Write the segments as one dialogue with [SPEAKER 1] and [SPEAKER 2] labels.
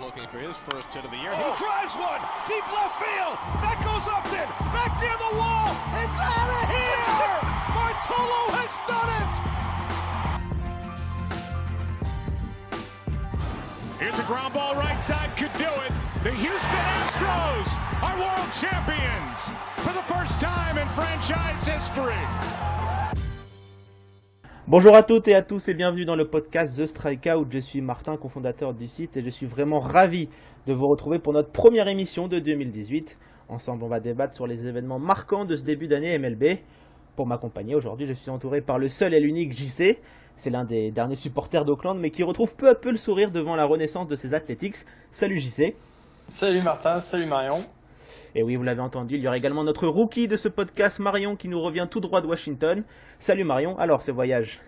[SPEAKER 1] looking for his first hit of the year. He drives one, deep left field. That goes Upton, back near the wall. It's out of here! Bartolo has done it!
[SPEAKER 2] Here's a ground ball right side, could do it. The Houston Astros are world champions for the first time in franchise history.
[SPEAKER 3] Bonjour à toutes et à tous et bienvenue dans le podcast The Strikeout. Je suis Martin, cofondateur du site et je suis vraiment ravi de vous retrouver pour notre première émission de 2018. Ensemble, on va débattre sur les événements marquants de ce début d'année MLB. Pour m'accompagner aujourd'hui, je suis entouré par le seul et l'unique JC. C'est l'un des derniers supporters d'Oakland mais qui retrouve peu à peu le sourire devant la renaissance de ses Athletics. Salut JC.
[SPEAKER 4] Salut Martin, salut Marion.
[SPEAKER 3] Et oui, vous l'avez entendu, il y aura également notre rookie de ce podcast, Marion, qui nous revient tout droit de Washington. Salut Marion, alors ce voyage?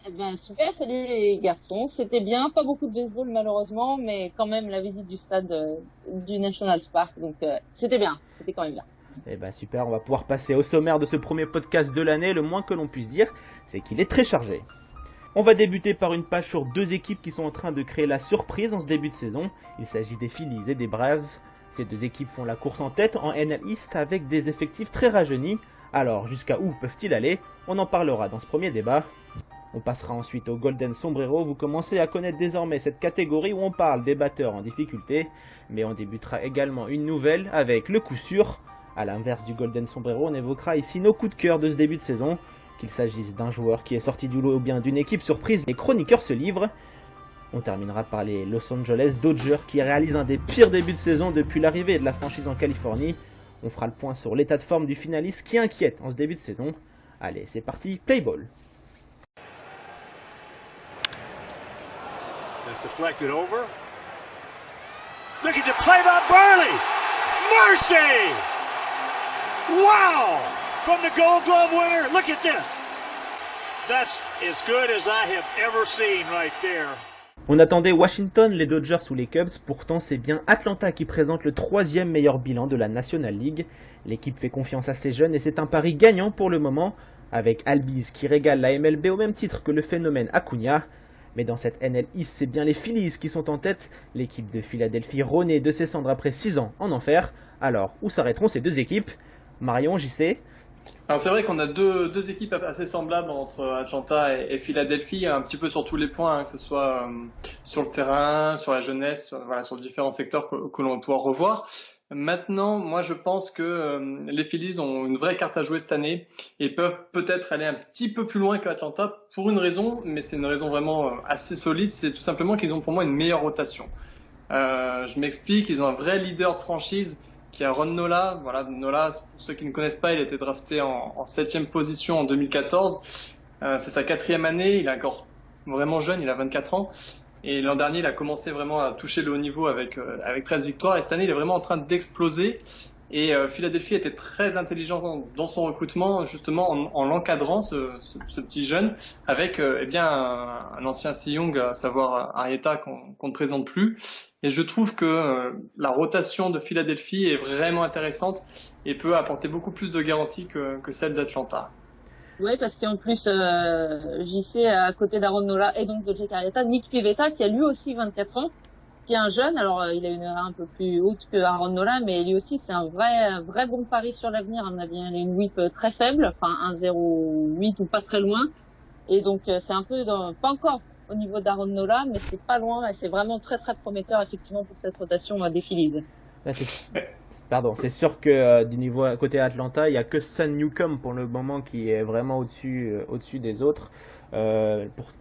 [SPEAKER 5] Eh ben, super, salut les garçons, c'était bien, pas beaucoup de baseball malheureusement, mais quand même la visite du stade du National Park, donc c'était bien, c'était quand même bien.
[SPEAKER 3] Eh ben super, on va pouvoir passer au sommaire de ce premier podcast de l'année. Le moins que l'on puisse dire, c'est qu'il est très chargé. On va débuter par une page sur deux équipes qui sont en train de créer la surprise en ce début de saison. Il s'agit des Phillies et des Braves. Ces deux équipes font la course en tête en NL East avec des effectifs très rajeunis. Alors, jusqu'à où peuvent-ils aller? On en parlera dans ce premier débat. On passera ensuite au Golden Sombrero. Vous commencez à connaître désormais cette catégorie où on parle des batteurs en difficulté. Mais on débutera également une nouvelle avec le coup sûr. À l'inverse du Golden Sombrero, on évoquera ici nos coups de cœur de ce début de saison. Qu'il s'agisse d'un joueur qui est sorti du lot ou bien d'une équipe surprise, les chroniqueurs se livrent. On terminera par les Los Angeles Dodgers qui réalisent un des pires débuts de saison depuis l'arrivée de la franchise en Californie. On fera le point sur l'état de forme du finaliste qui inquiète en ce début de saison. Allez, c'est parti, play ball.
[SPEAKER 6] That's deflected over. Looking to play by Burley. Mercy! Wow! From the Gold Glove winner, look at this. That's as good as I have ever seen right there.
[SPEAKER 3] On attendait Washington, les Dodgers ou les Cubs, pourtant c'est bien Atlanta qui présente le troisième meilleur bilan de la National League. L'équipe fait confiance à ses jeunes et c'est un pari gagnant pour le moment, avec Albies qui régale la MLB au même titre que le phénomène Acuna. Mais dans cette NL East, c'est bien les Phillies qui sont en tête, l'équipe de Philadelphie renaît de ses cendres après 6 ans en enfer. Alors, où s'arrêteront ces deux équipes? Marion, JC?
[SPEAKER 4] Alors c'est vrai qu'on a deux équipes assez semblables entre Atlanta et Philadelphie, un petit peu sur tous les points, que ce soit sur le terrain, sur la jeunesse, sur les différents secteurs que l'on va pouvoir revoir. Maintenant, moi je pense que les Phillies ont une vraie carte à jouer cette année et peuvent peut-être aller un petit peu plus loin qu'Atlanta pour une raison, mais c'est une raison vraiment assez solide, c'est tout simplement qu'ils ont pour moi une meilleure rotation. Je m'explique, ils ont un vrai leader de franchise qui est Aaron Nola. Voilà, Nola, pour ceux qui ne connaissent pas, il a été drafté en 7e position en 2014. C'est sa 4e année, il est encore vraiment jeune, il a 24 ans. Et l'an dernier, il a commencé vraiment à toucher le haut niveau avec 13 victoires. Et cette année, il est vraiment en train d'exploser. Et Philadelphie était très intelligent dans son recrutement, justement en l'encadrant, ce petit jeune, avec un ancien Cy Young, à savoir Arrieta, qu'on ne présente plus. Et je trouve que la rotation de Philadelphie est vraiment intéressante et peut apporter beaucoup plus de garanties que celle d'Atlanta.
[SPEAKER 5] Oui, parce qu'en plus, JC à côté d'Aaron Nola et donc de Jake Arrieta, Nick Pivetta qui a lui aussi 24 ans, qui est un jeune. Alors il a une erreur un peu plus haute que Aaron Nola, mais lui aussi c'est un vrai bon pari sur l'avenir. À mon avis, il a une whip très faible, enfin 1,08 ou pas très loin. Et donc c'est un peu pas encore au niveau d'Aaron Nola, mais c'est pas loin et c'est vraiment très prometteur effectivement pour cette rotation des Phillies.
[SPEAKER 3] Là, c'est sûr que du niveau à côté Atlanta, il n'y a que Sun Newcomb pour le moment qui est vraiment au-dessus des autres.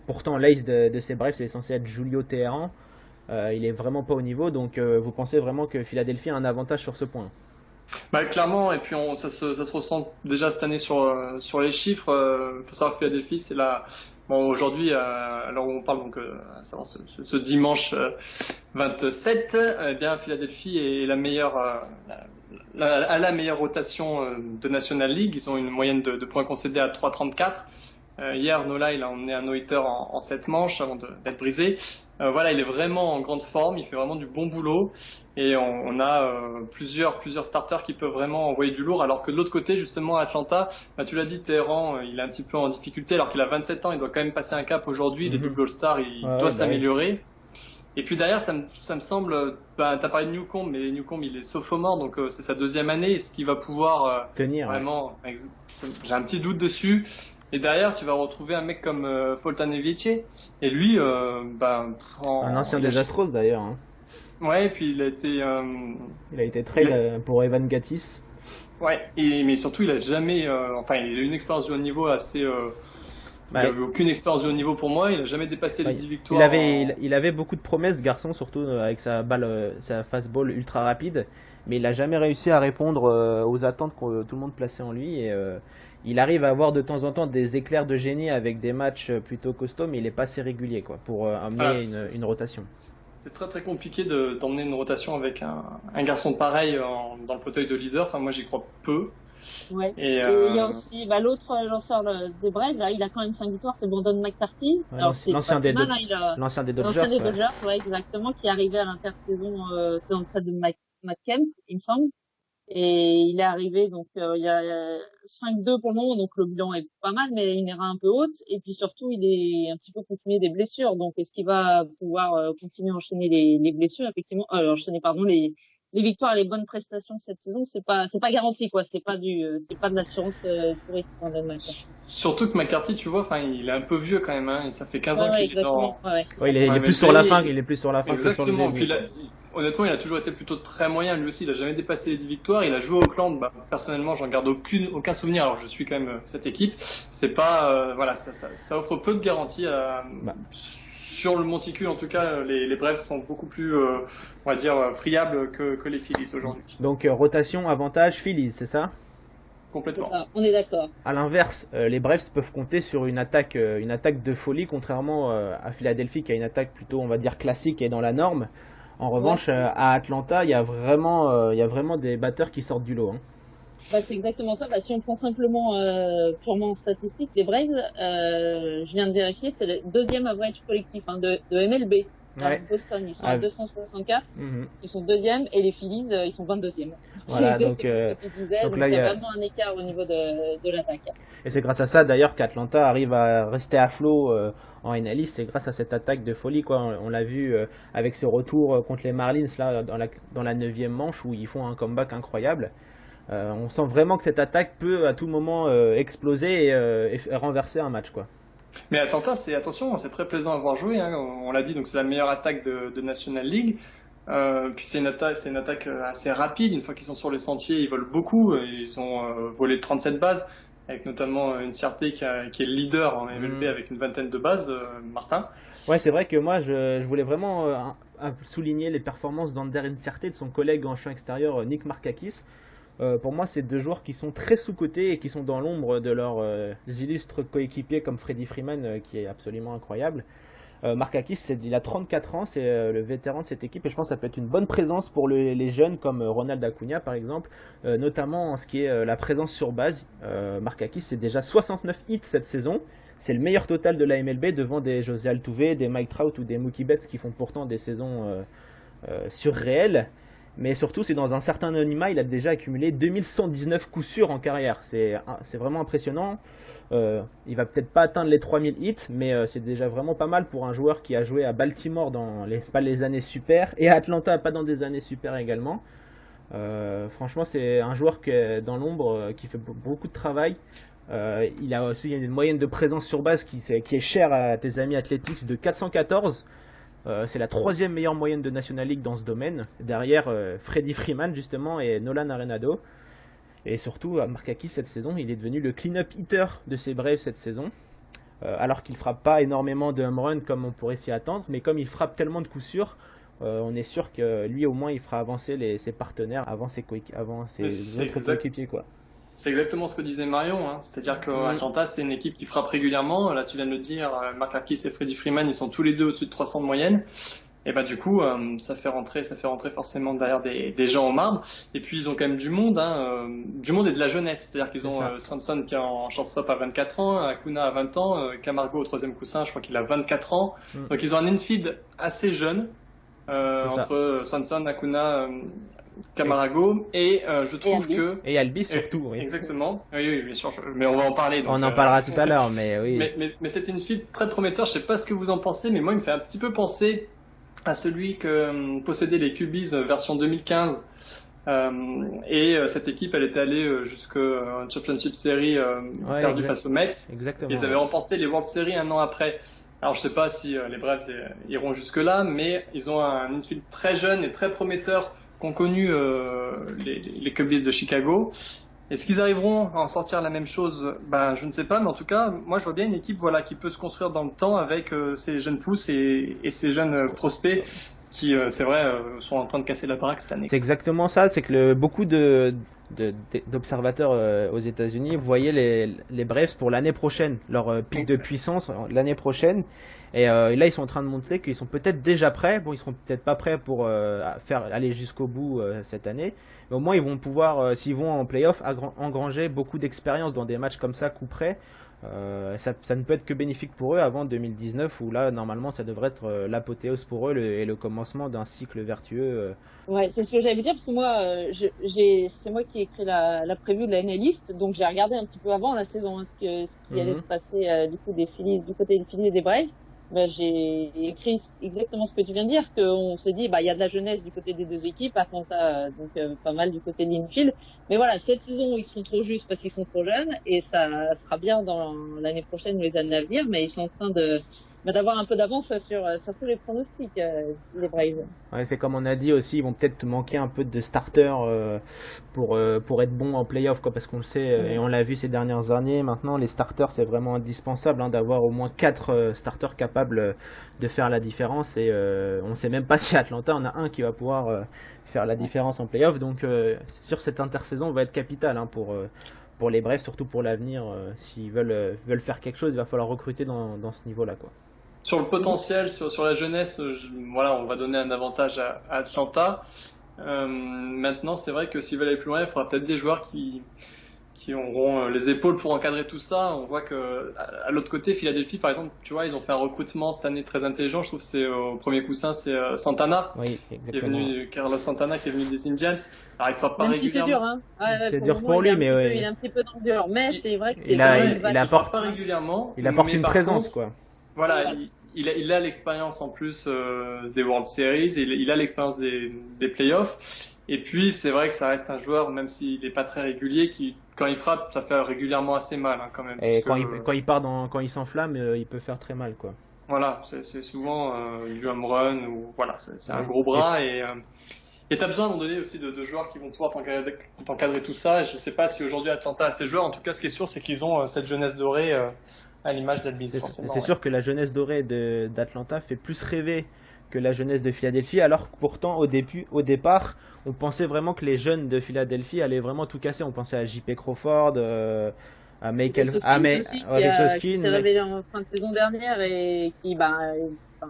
[SPEAKER 3] Pourtant, l'ace de ces Braves, c'est censé être Julio Teheran. Il est vraiment pas au niveau, donc vous pensez vraiment que Philadelphie a un avantage sur ce point?
[SPEAKER 4] Clairement, et puis ça se ressent déjà cette année sur les chiffres. Faut savoir que Philadelphie, c'est aujourd'hui, alors on parle donc à savoir ce dimanche 27, eh bien Philadelphie est la meilleure la meilleure rotation de National League. Ils ont une moyenne de points concédés à 3,34. Hier, Nola, il a emmené un no-hitter en 7 manches avant d'être brisé. Voilà, il est vraiment en grande forme, il fait vraiment du bon boulot et on a plusieurs starters qui peuvent vraiment envoyer du lourd, alors que de l'autre côté, justement, à Atlanta, tu l'as dit, Teheran, il est un petit peu en difficulté alors qu'il a 27 ans, il doit quand même passer un cap aujourd'hui, il est double All-Star, il doit s'améliorer. Et puis derrière, ça me semble, t'as parlé de Newcombe, mais Newcombe il est sophomore, donc c'est sa 2e année. Est-ce qu'il va pouvoir
[SPEAKER 3] tenir
[SPEAKER 4] vraiment j'ai un petit doute dessus. Et derrière, tu vas retrouver un mec comme Foltynewicz, et lui,
[SPEAKER 3] un ancien des Astros d'ailleurs. Hein.
[SPEAKER 4] Ouais, et puis il a été
[SPEAKER 3] trade pour Evan Gattis.
[SPEAKER 4] Ouais, mais surtout il a jamais, il a une expérience du haut niveau assez. Il n'avait aucune expérience du haut niveau pour moi, il n'a jamais dépassé les 10 victoires.
[SPEAKER 3] Il avait beaucoup de promesses, garçon, surtout avec sa fastball ultra rapide, mais il n'a jamais réussi à répondre aux attentes que tout le monde plaçait en lui. Et, il arrive à avoir de temps en temps des éclairs de génie avec des matchs plutôt costauds, mais il n'est pas assez régulier pour amener une rotation.
[SPEAKER 4] C'est très très compliqué d'emmener une rotation avec un garçon pareil dans le fauteuil de leader. Enfin, moi j'y crois peu.
[SPEAKER 5] Ouais. Et il y a aussi l'autre lanceur des Braves, là, il a quand même 5 victoires, c'est Brandon McCarthy.
[SPEAKER 3] Ouais, l'ancien des
[SPEAKER 5] Dodgers, ouais, exactement, qui est arrivé à l'intersaison, c'est dans le cadre de Matt Kemp, il me semble. Et il est arrivé, donc il y a 5-2 pour le moment, donc le bilan est pas mal, mais une erreur un peu haute. Et puis surtout, il est un petit peu continué des blessures, donc est-ce qu'il va pouvoir continuer à enchaîner les blessures, effectivement, les victoires et les bonnes prestations cette saison, c'est pas garanti, quoi. C'est pas de l'assurance touriste qu'on donne maintenant.
[SPEAKER 4] Surtout que McCarthy, tu vois, il est un peu vieux quand même, hein. Ça fait 15 ans qu'il est dans.
[SPEAKER 3] Ouais, il est plus sur la fin, il est plus sur la fin.
[SPEAKER 4] Exactement. Puis honnêtement, il a toujours été plutôt très moyen. Lui aussi, il a jamais dépassé les 10 victoires. Il a joué au Oakland. Personnellement, j'en garde aucun souvenir. Alors, je suis quand même cette équipe. C'est pas, ça offre peu de garanties sur le monticule. En tout cas, les Braves sont beaucoup plus, on va dire, friables que les Phillies aujourd'hui.
[SPEAKER 3] Donc, rotation, avantage, Phillies, c'est ça?
[SPEAKER 4] Complètement.
[SPEAKER 5] C'est ça, on est d'accord.
[SPEAKER 3] À l'inverse, les Braves peuvent compter sur une attaque de folie, contrairement à Philadelphie qui a une attaque plutôt, on va dire, classique et dans la norme. En revanche, à Atlanta, il y a vraiment des batteurs qui sortent du lot. Hein.
[SPEAKER 5] C'est exactement ça. Si on prend simplement purement en statistique, les Braves, je viens de vérifier, c'est le 2e average collectif de MLB.
[SPEAKER 3] Ouais.
[SPEAKER 5] Boston, ils sont à 264, ils sont 2e, et les Phillies, ils sont 22e.
[SPEAKER 3] Voilà, donc là, il y a
[SPEAKER 5] vraiment un écart au niveau de l'attaque.
[SPEAKER 3] Et c'est grâce à ça d'ailleurs qu'Atlanta arrive à rester à flot en NL East, c'est grâce à cette attaque de folie, quoi. On l'a vu avec ce retour contre les Marlins là dans la 9e manche où ils font un comeback incroyable. On sent vraiment que cette attaque peut à tout moment exploser et renverser un match, quoi.
[SPEAKER 4] Mais Atlanta, c'est très plaisant à voir jouer, hein. On l'a dit, donc c'est la meilleure attaque de National League. Puis c'est une attaque assez rapide. Une fois qu'ils sont sur les sentiers, ils volent beaucoup. Ils ont volé 37 bases, avec notamment une Ciarte qui est le leader en MLB avec une 20aine de bases, Martin.
[SPEAKER 3] Ouais, c'est vrai que moi je voulais vraiment souligner les performances d'Ander Inciarte et de son collègue en champ extérieur Nick Markakis. Pour moi, c'est deux joueurs qui sont très sous-cotés et qui sont dans l'ombre de leurs illustres coéquipiers comme Freddie Freeman, qui est absolument incroyable. Markakis, il a 34 ans, c'est le vétéran de cette équipe et je pense que ça peut être une bonne présence pour les jeunes comme Ronald Acuna par exemple, notamment en ce qui est la présence sur base. Markakis, c'est déjà 69 hits cette saison. C'est le meilleur total de la MLB devant des José Altuve, des Mike Trout ou des Mookie Betts qui font pourtant des saisons surréelles. Mais surtout, c'est dans un certain anonymat, il a déjà accumulé 2119 coups sûrs en carrière. C'est vraiment impressionnant. Il va peut-être pas atteindre les 3000 hits, mais c'est déjà vraiment pas mal pour un joueur qui a joué à Baltimore pas les années super, et à Atlanta pas dans des années super également. Franchement, c'est un joueur qui est dans l'ombre, qui fait beaucoup de travail. Il a aussi une moyenne de présence sur base qui est chère à tes amis Athletics de 414. C'est la 3e meilleure moyenne de National League dans ce domaine, derrière Freddie Freeman justement et Nolan Arenado. Et surtout, Markakis cette saison, il est devenu le clean-up hitter de ses Braves cette saison, alors qu'il frappe pas énormément de home run comme on pourrait s'y attendre, mais comme il frappe tellement de coups sûrs, on est sûr que lui au moins il fera avancer ses partenaires avant ses autres coéquipiers, quoi.
[SPEAKER 4] C'est exactement ce que disait Marion, hein. C'est-à-dire qu'Atlanta, c'est une équipe qui frappe régulièrement. Là, tu viens de le dire, Markakis et Freddie Freeman, ils sont tous les deux au-dessus de 300 de moyenne. Et du coup, ça fait rentrer forcément derrière des gens au marbre. Et puis, ils ont quand même du monde, hein, du monde et de la jeunesse. C'est-à-dire qu'ils ont Swanson qui est en shortstop à 24 ans, Acuna à 20 ans, Camargo au 3e coussin, je crois qu'il a 24 ans. Donc, ils ont un infield assez jeune, entre Swanson, Acuna, Camargo, et je trouve
[SPEAKER 3] et Albis surtout, oui.
[SPEAKER 4] Exactement. Oui, bien sûr. Mais on va en parler. Donc,
[SPEAKER 3] on en parlera tout à l'heure, mais oui.
[SPEAKER 4] Mais c'est une fille très prometteur. Je sais pas ce que vous en pensez, mais moi, il me fait un petit peu penser à celui que possédaient les QBs version 2015. Cette équipe, elle était allée jusqu'à Championship Series perdue face aux Mets.
[SPEAKER 3] Exactement.
[SPEAKER 4] Ils avaient remporté les World Series un an après. Alors je sais pas si les Braves iront jusque-là, mais ils ont un infield très jeune et très prometteur qu'ont connu les Cubs de Chicago. Est-ce qu'ils arriveront à en sortir la même chose? Je ne sais pas, mais en tout cas, moi je vois bien une équipe qui peut se construire dans le temps avec ces jeunes pousses et ces jeunes prospects qui, c'est vrai, sont en train de casser la baraque cette année.
[SPEAKER 3] C'est exactement ça, c'est que beaucoup d'observateurs aux États-Unis voyaient les Braves pour l'année prochaine, leur pic de puissance l'année prochaine. Et là, ils sont en train de montrer qu'ils sont peut-être déjà prêts. Bon, ils seront peut-être pas prêts pour aller jusqu'au bout cette année. Mais au moins, ils vont pouvoir, s'ils vont en playoff, engranger beaucoup d'expérience dans des matchs comme ça, coup près. Ça ne peut être que bénéfique pour eux avant 2019 où là normalement ça devrait être l'apothéose pour eux et le commencement d'un cycle vertueux.
[SPEAKER 5] Ouais, c'est ce que j'allais vous dire parce que moi c'est moi qui ai écrit la preview de la NL East, donc j'ai regardé un petit peu avant la saison ce qui allait se passer du coup du côté des Phillies et des Braves. J'ai écrit exactement ce que tu viens de dire, qu'on s'est dit il y a de la jeunesse du côté des deux équipes, Atlanta donc pas mal du côté de l'infield, mais voilà, cette saison ils seront trop justes parce qu'ils sont trop jeunes et ça sera bien dans l'année prochaine ou les années à venir, mais ils sont en train d'avoir un peu d'avance sur tous les pronostics, les Braves.
[SPEAKER 3] Ouais, c'est comme on a dit aussi, ils vont peut-être manquer un peu de starters pour être bons en playoff parce qu'on le sait et on l'a vu ces dernières années. Maintenant les starters c'est vraiment indispensable d'avoir au moins 4 starters capables de faire la différence et on sait même pas si à Atlanta on a un qui va pouvoir faire la différence en playoff, donc c'est sûr cette intersaison va être capitale pour les Braves, surtout pour l'avenir. S'ils veulent faire quelque chose, il va falloir recruter dans ce niveau là
[SPEAKER 4] Sur le potentiel, sur la jeunesse, on va donner un avantage à Atlanta. Maintenant, c'est vrai que s'ils veulent aller plus loin, il faudra peut-être des joueurs qui auront les épaules pour encadrer tout ça. On voit que à l'autre côté, Philadelphie, par exemple, tu vois, ils ont fait un recrutement cette année très intelligent. Je trouve que c'est au premier coussin, c'est Santana,
[SPEAKER 3] oui,
[SPEAKER 4] Carlos Santana, qui est venu des Indians. Alors, il frappe pas
[SPEAKER 5] même
[SPEAKER 4] régulièrement.
[SPEAKER 5] si c'est dur, hein.
[SPEAKER 3] C'est dur pour lui, mais
[SPEAKER 5] il est un petit peu dans le dur. Mais c'est vrai que
[SPEAKER 3] il
[SPEAKER 4] apporte pas régulièrement.
[SPEAKER 3] Il apporte une présence,
[SPEAKER 4] contre, Voilà. Il a l'expérience en plus des World Series, il a l'expérience des playoffs. Et puis, c'est vrai que ça reste un joueur, même s'il n'est pas très régulier, qui, quand il frappe, ça fait régulièrement assez mal, quand même.
[SPEAKER 3] Et quand il s'enflamme, il peut faire très mal,
[SPEAKER 4] Voilà, c'est souvent du home run, ou voilà, c'est un gros bras. Et t'as besoin, à un moment donné, aussi de joueurs qui vont pouvoir t'encadrer tout ça. Et je sais pas si aujourd'hui Atlanta a ces joueurs. En tout cas, ce qui est sûr, c'est qu'ils ont cette jeunesse dorée à l'image d'Albies.
[SPEAKER 3] C'est sûr que la jeunesse dorée d'Atlanta fait plus rêver que la jeunesse de Philadelphie, alors que pourtant au départ on pensait vraiment que les jeunes de Philadelphie allaient vraiment tout casser. On pensait à JP Crawford, à Michael
[SPEAKER 5] Hoskins qui s'est révélé en fin de saison dernière et qui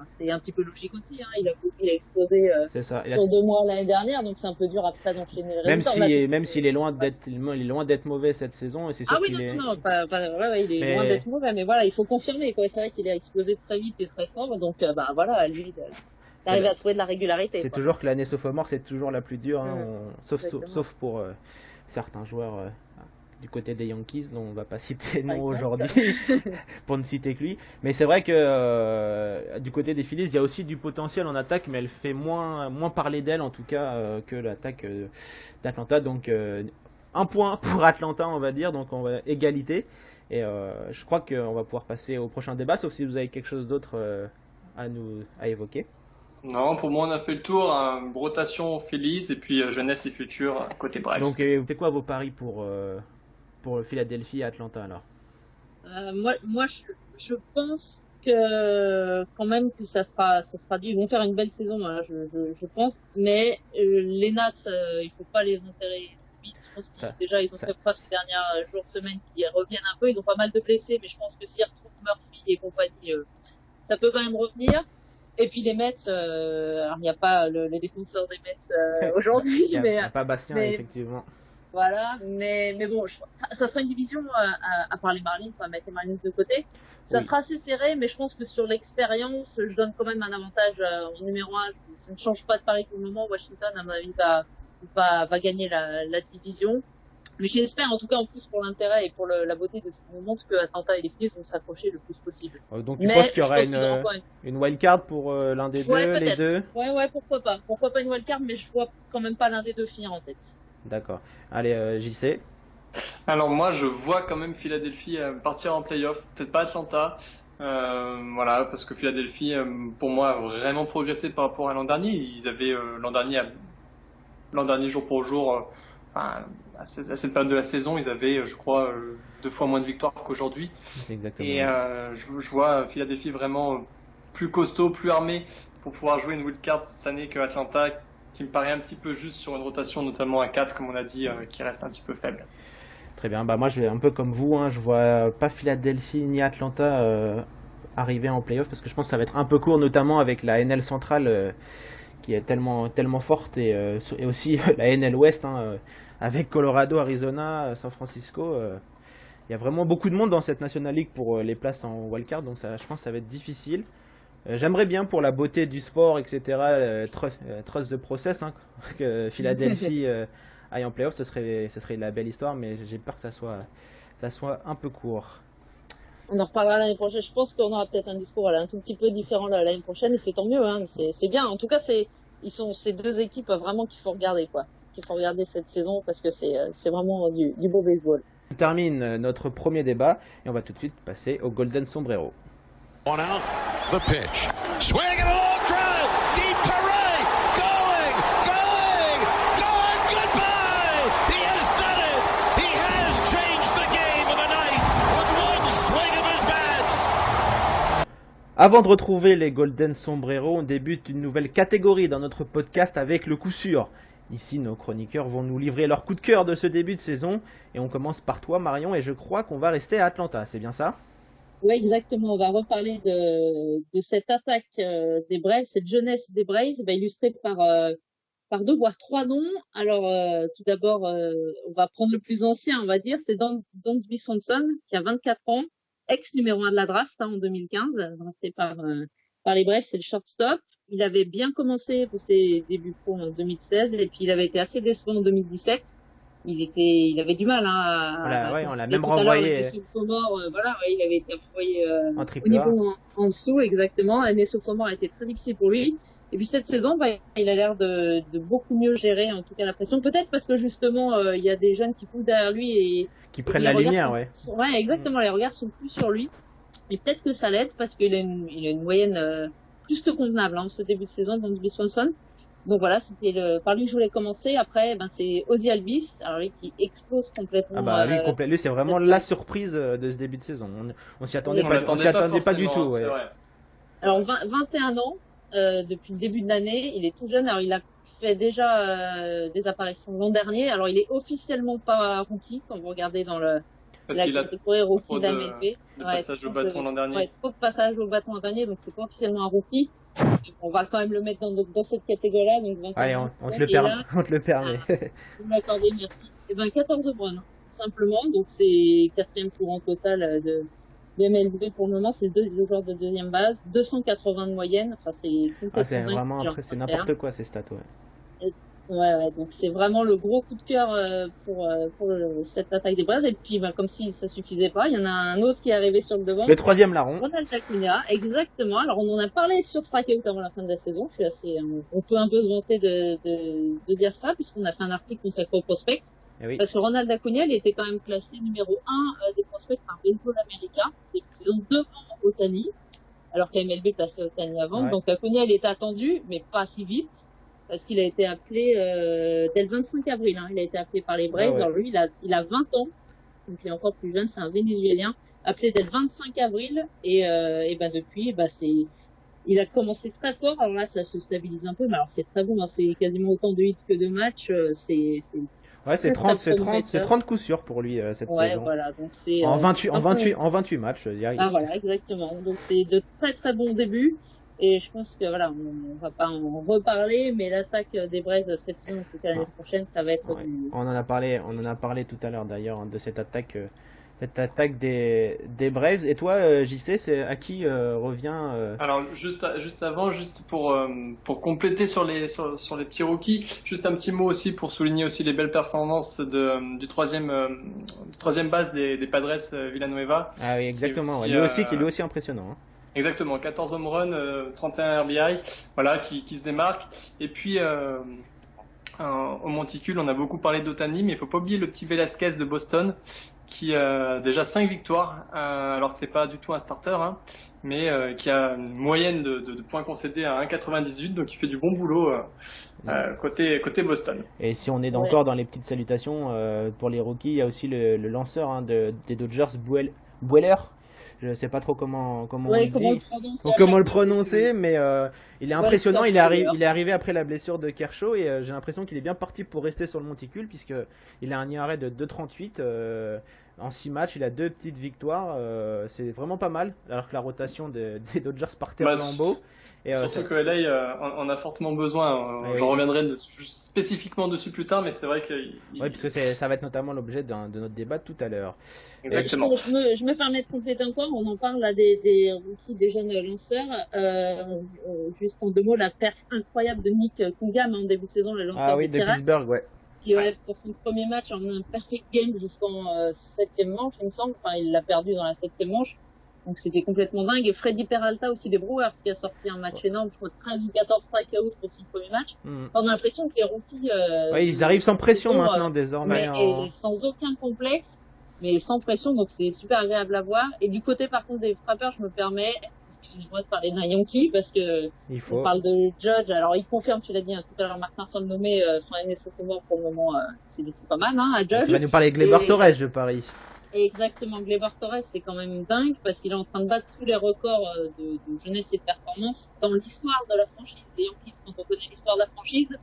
[SPEAKER 5] c'est un petit peu logique aussi, il a explosé sur 2 mois l'année dernière, donc c'est un peu dur après d'enchaîner les résultats.
[SPEAKER 3] Même s'il est loin d'être mauvais cette saison, et c'est sûr
[SPEAKER 5] il est loin d'être mauvais, mais voilà, il faut confirmer c'est vrai qu'il a explosé très vite et très fort, donc lui d'arriver à trouver de la régularité.
[SPEAKER 3] C'est toujours que l'année sophomore c'est toujours la plus dure, sauf pour certains joueurs du côté des Yankees, dont on va pas citer nom aujourd'hui pour ne citer que lui, mais c'est vrai que du côté des Phillies il y a aussi du potentiel en attaque, mais elle fait moins parler d'elle en tout cas que l'attaque d'Atlanta, donc un point pour Atlanta on va dire, donc on va égalité, et je crois qu'on va pouvoir passer au prochain débat, sauf si vous avez quelque chose d'autre à évoquer.
[SPEAKER 4] Non, pour moi on a fait le tour, rotation Phillies et puis jeunesse et futur côté Braves.
[SPEAKER 3] Donc c'est quoi vos paris pour Philadelphie et Atlanta alors?
[SPEAKER 5] Moi je pense que quand même que ça sera dur. Ils vont faire une belle saison, je pense, mais les Nats il faut pas les enterrer vite. Je pense qu'ils ils ont fait preuve ces derniers jours, semaines, qu'ils reviennent un peu. Ils ont pas mal de blessés, mais je pense que s'ils retrouvent Murphy et compagnie, ça peut quand même revenir. Et puis les Mets, alors il n'y a pas les défenseurs des Mets aujourd'hui,
[SPEAKER 3] il n'y a pas Bastien effectivement.
[SPEAKER 5] Voilà, mais bon, ça sera une division à part les Marlins, on va mettre les Marlins de côté. Ça sera assez serré, mais je pense que sur l'expérience, je donne quand même un avantage en numéro 1. Ça ne change pas de pari pour le moment. Washington, à mon avis, va gagner la division. Mais j'espère, en tout cas, en plus pour l'intérêt et pour la beauté de ce qu'on montre, que Atlanta et les Phoenix vont s'accrocher le plus possible.
[SPEAKER 3] Donc tu penses qu'il y aura une wildcard pour l'un des deux, les deux?
[SPEAKER 5] Ouais, pourquoi pas. Pourquoi pas une wildcard, mais je vois quand même pas l'un des deux finir en tête.
[SPEAKER 3] D'accord. Allez, JC.
[SPEAKER 4] Alors moi, je vois quand même Philadelphie partir en playoff. Peut-être pas Atlanta. Voilà, parce que Philadelphie, pour moi, a vraiment progressé par rapport à l'an dernier. Ils avaient l'an dernier jour pour jour, à cette période de la saison, ils avaient, je crois, 2 fois moins de victoires qu'aujourd'hui.
[SPEAKER 3] Exactement.
[SPEAKER 4] Et je vois Philadelphie vraiment plus costaud, plus armé pour pouvoir jouer une wildcard cette année que Atlanta, qui me paraît un petit peu juste sur une rotation, notamment à 4, comme on a dit, qui reste un petit peu faible.
[SPEAKER 3] Très bien, moi je vais un peu comme vous, je vois pas Philadelphie ni Atlanta arriver en playoff parce que je pense que ça va être un peu court, notamment avec la NL centrale qui est tellement forte et aussi la NL West avec Colorado, Arizona, San Francisco. Il y a vraiment beaucoup de monde dans cette National League pour les places en wildcard, donc ça, je pense que ça va être difficile. J'aimerais bien pour la beauté du sport, etc., trust the process, que Philadelphie aille en playoff, ce serait la belle histoire, mais j'ai peur que ça soit un peu court.
[SPEAKER 5] On en reparlera l'année prochaine. Je pense qu'on aura peut-être un discours un tout petit peu différent l'année prochaine, et c'est tant mieux. C'est bien. En tout cas, ils sont ces deux équipes vraiment qu'il faut regarder, quoi. Qu'il faut regarder cette saison parce que c'est vraiment du beau baseball.
[SPEAKER 3] On termine notre premier débat et on va tout de suite passer au Golden Sombrero.
[SPEAKER 1] One out, the pitch. Swing and a long drive. Deep to right. Going. Goodbye. He has done it. He has changed the game of the night with one swing of his bat.
[SPEAKER 3] Avant de retrouver les Golden Sombrero, on débute une nouvelle catégorie dans notre podcast avec le coup sûr. Ici, nos chroniqueurs vont nous livrer leur coup de cœur de ce début de saison. Et on commence par toi, Marion, et je crois qu'on va rester à Atlanta, c'est bien ça ?
[SPEAKER 5] Oui, exactement. On va reparler de cette attaque des Braves, cette jeunesse des Braves, illustrée par 2 voire 3 noms. Alors, tout d'abord, on va prendre le plus ancien, on va dire, c'est Dansby Swanson, qui a 24 ans, ex numéro 1 de la draft en 2015, drafté par les Braves, c'est le shortstop. Il avait bien commencé pour ses débuts pro en 2016, et puis il avait été assez décevant en 2017. Il avait du mal,
[SPEAKER 3] on l'a même renvoyé.
[SPEAKER 5] Il avait été renvoyé
[SPEAKER 3] en
[SPEAKER 5] au niveau en dessous, exactement. L'année sophomore a été très difficile pour lui. Et puis cette saison, il a l'air de beaucoup mieux gérer, en tout cas la pression. Peut-être parce que justement, il y a des jeunes qui poussent derrière lui et
[SPEAKER 3] qui prennent la lumière, ouais.
[SPEAKER 5] Exactement. Les regards sont plus sur lui. Et peut-être que ça l'aide parce qu'il a une moyenne plus que convenable ce début de saison, Dansby Swanson. Donc voilà, c'était par lui que je voulais commencer. Après, c'est Ozzy Albies, alors lui qui explose complètement.
[SPEAKER 3] Lui, c'est vraiment la surprise de ce début de saison. On s'y attendait pas du tout. Ouais.
[SPEAKER 5] Alors 21 ans depuis le début de l'année, il est tout jeune. Alors il a fait déjà des apparitions l'an dernier. Alors il est officiellement pas rookie quand vous regardez dans la catégorie rookie d'AMLB.
[SPEAKER 4] De passage au bâton l'an dernier.
[SPEAKER 5] Ouais, trop de passage au bâton l'an dernier, donc c'est pas officiellement un rookie. On va quand même le mettre dans cette catégorie-là. Donc
[SPEAKER 3] allez, on te le permet.
[SPEAKER 5] Vous m'accordez, merci. 14 home runs, tout simplement. Donc c'est 4e tour en total de MLB pour le moment. C'est 2 joueurs de deuxième base, 280 de moyenne. Enfin, c'est
[SPEAKER 3] vraiment c'est n'importe quoi ces stats, ouais.
[SPEAKER 5] Ouais, donc c'est vraiment le gros coup de cœur pour cette attaque des Braves. Et puis, comme si ça suffisait pas, il y en a un autre qui est arrivé sur le devant.
[SPEAKER 3] Le 3e larron.
[SPEAKER 5] Ronald Acuna, exactement. Alors, on en a parlé sur Strikeout avant la fin de la saison. On peut un peu se vanter de dire ça, puisqu'on a fait un article consacré au prospect.
[SPEAKER 3] Oui.
[SPEAKER 5] Parce que Ronald Acuna, il était quand même classé numéro 1 des prospects par Baseball America. C'est une saison devant Ohtani, alors qu'AMLB plaçait Ohtani avant.
[SPEAKER 3] Ouais.
[SPEAKER 5] Donc, Acuna, il était attendu, mais pas si vite. Parce qu'il a été appelé dès le 25 avril. Il a été appelé par les Braves.
[SPEAKER 3] Ouais.
[SPEAKER 5] Alors lui, il a 20 ans. Donc il est encore plus jeune. C'est un Vénézuélien. Appelé dès le 25 avril. Et depuis, il a commencé très fort. Alors là, ça se stabilise un peu. Mais alors c'est très bon. C'est quasiment autant de hits que de matchs. C'est
[SPEAKER 3] 30 coups sûrs pour lui cette saison.
[SPEAKER 5] Ouais, voilà. Donc c'est
[SPEAKER 3] en 28 matchs.
[SPEAKER 5] Voilà, exactement. Donc c'est de très très bons débuts. Et je pense que on va pas en reparler, mais l'attaque des Braves cette saison, en tout cas l'année prochaine, ça va être
[SPEAKER 3] On en a parlé tout à l'heure d'ailleurs de cette attaque cette attaque des Braves. Et toi, JC, c'est à qui revient
[SPEAKER 4] Alors juste avant, juste pour compléter sur les petits rookies, juste un petit mot aussi pour souligner aussi les belles performances du troisième base des Padres, Villanueva.
[SPEAKER 3] Ah oui, exactement.
[SPEAKER 4] Aussi,
[SPEAKER 3] Qui est lui aussi impressionnant. Hein.
[SPEAKER 4] Exactement, 14 home runs, 31 RBI, voilà, qui se démarque. Et puis au monticule, on a beaucoup parlé d'Otani, mais il faut pas oublier le petit Velasquez de Boston, qui a déjà 5 victoires, alors que c'est pas du tout un starter, hein, mais qui a une moyenne de points concédés à 1,98, donc il fait du bon boulot côté Boston.
[SPEAKER 3] Et si on est encore dans les petites salutations pour les rookies, il y a aussi le lanceur hein, des Dodgers, Buehler. Je sais pas trop comment on le dit, comment le prononcer, mais il est impressionnant. Il est arrivé après la blessure de Kershaw et j'ai l'impression qu'il est bien parti pour rester sur le monticule puisque il a un ERA de 2,38 en 6 matchs. Il a 2 petites victoires, c'est vraiment pas mal. Alors que la rotation des Dodgers partait en lambeaux.
[SPEAKER 4] Surtout que LA en a fortement besoin. J'en reviendrai spécifiquement dessus plus tard, mais c'est vrai que...
[SPEAKER 3] Oui, parce que ça va être notamment l'objet de notre débat tout à l'heure.
[SPEAKER 4] Exactement.
[SPEAKER 5] Je me permets de compléter encore, on en parle là des rookies, des jeunes lanceurs. Juste en 2 mots, la perf incroyable de Nick Kungam en début de saison, le lanceur
[SPEAKER 3] de Pittsburgh, ouais.
[SPEAKER 5] Qui pour son premier match en un perfect game jusqu'en 7e manche, il me semble. Enfin, il l'a perdu dans la 7e manche. Donc c'était complètement dingue. Et Freddy Peralta aussi des Brewers qui a sorti un match énorme, je crois 13 ou 14 strikeouts pour son premier match. On a l'impression que les rookies...
[SPEAKER 3] ils arrivent sans pression maintenant désormais.
[SPEAKER 5] Et sans aucun complexe, mais sans pression, donc c'est super agréable à voir. Et du côté par contre des frappeurs, je me permets, excusez-moi de parler d'un Yankee, parce que on parle de Judge. Alors il confirme, tu l'as dit tout à l'heure, Martin sans le nommer, son NS Sophomore pour le moment, c'est pas mal à Judge.
[SPEAKER 3] Tu vas nous parler de Gleyber Torres, je parie.
[SPEAKER 5] Exactement, Gleyber Torres, c'est quand même dingue parce qu'il est en train de battre tous les records de jeunesse et de performance dans l'histoire de la franchise des Yankees. Quand on connaît l'histoire de la franchise,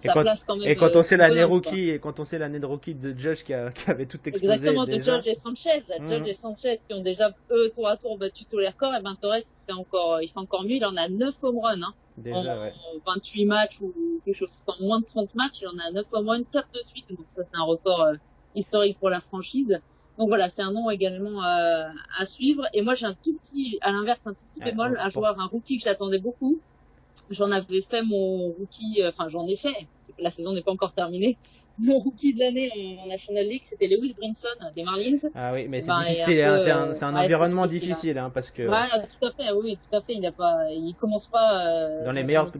[SPEAKER 5] place quand même.
[SPEAKER 3] Et quand on sait l'année rookie, et quand on sait l'année de rookie de Judge qui avait tout explosé.
[SPEAKER 5] Exactement,
[SPEAKER 3] déjà.
[SPEAKER 5] de Judge et Sanchez. Judge et Sanchez qui ont déjà eux tour à tour battu tous les records. Et ben Torres il fait encore mieux. Il en a 9 home runs
[SPEAKER 3] déjà,
[SPEAKER 5] en 28 matchs ou quelque chose. En moins de 30 matchs, il en a 9 home runs, 4 de suite. Donc ça c'est un record historique pour la franchise. Donc voilà, c'est un nom également à suivre. Et moi, j'ai à l'inverse, un tout petit bémol, un joueur, un rookie que j'attendais beaucoup. J'en avais fait mon rookie, j'en ai fait. La saison n'est pas encore terminée. Mon rookie de l'année en National League, c'était Lewis Brinson des Marlins.
[SPEAKER 3] Ah oui, mais c'est difficile, c'est un environnement difficile, hein, parce que.
[SPEAKER 5] Voilà, tout à fait, oui, tout à fait. Il commence pas
[SPEAKER 3] dans les meilleurs.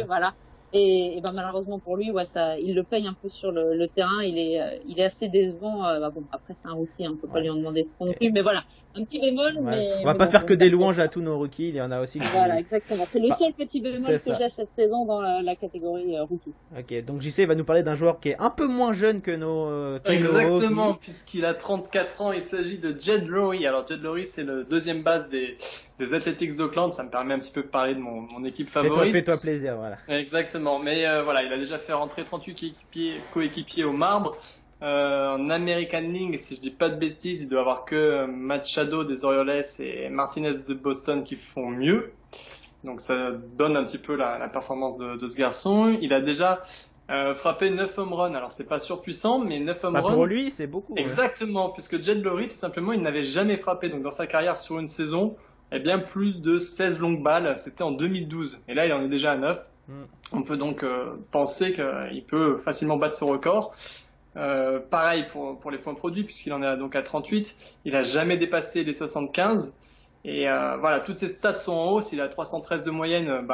[SPEAKER 5] Voilà. Et ben malheureusement pour lui, il le paye un peu sur le terrain. Il est assez décevant. Après c'est un rookie, on peut pas lui en demander trop non plus. Mais voilà, un petit bémol. Mais
[SPEAKER 3] on va pas faire que des louanges à tous nos rookies. Il y en a aussi.
[SPEAKER 5] Voilà, exactement. C'est le seul petit bémol que j'ai cette saison dans la catégorie rookie.
[SPEAKER 3] Ok, donc JC va nous parler d'un joueur qui est un peu moins jeune que nos.
[SPEAKER 4] Exactement, puisqu'il a 34 ans. Il s'agit de Jed Lowrie. Alors Jed Lowrie, c'est le 2e base des Athletics d'Oakland. Ça me permet un petit peu de parler de mon équipe favorite.
[SPEAKER 3] Fais-toi plaisir, voilà.
[SPEAKER 4] Exactement. Mais voilà, il a déjà fait rentrer 38 coéquipiers au marbre. En American League, si je dis pas de bêtises, il doit avoir que Machado des Orioles et Martinez de Boston qui font mieux. Donc ça donne un petit peu la performance de ce garçon. Il a déjà frappé 9 home runs. Alors c'est pas surpuissant, mais 9 home runs.
[SPEAKER 3] Pour lui, c'est beaucoup.
[SPEAKER 4] Exactement, puisque Jed Lowrie, tout simplement, il n'avait jamais frappé. Donc dans sa carrière sur une saison, bien plus de 16 longues balles. C'était en 2012. Et là, il en est déjà à 9. On peut donc penser qu'il peut facilement battre ce record. Pareil pour les points produits, puisqu'il en est donc à 38. Il n'a jamais dépassé les 75. Et voilà, toutes ses stats sont en hausse. Il a 313 de moyenne.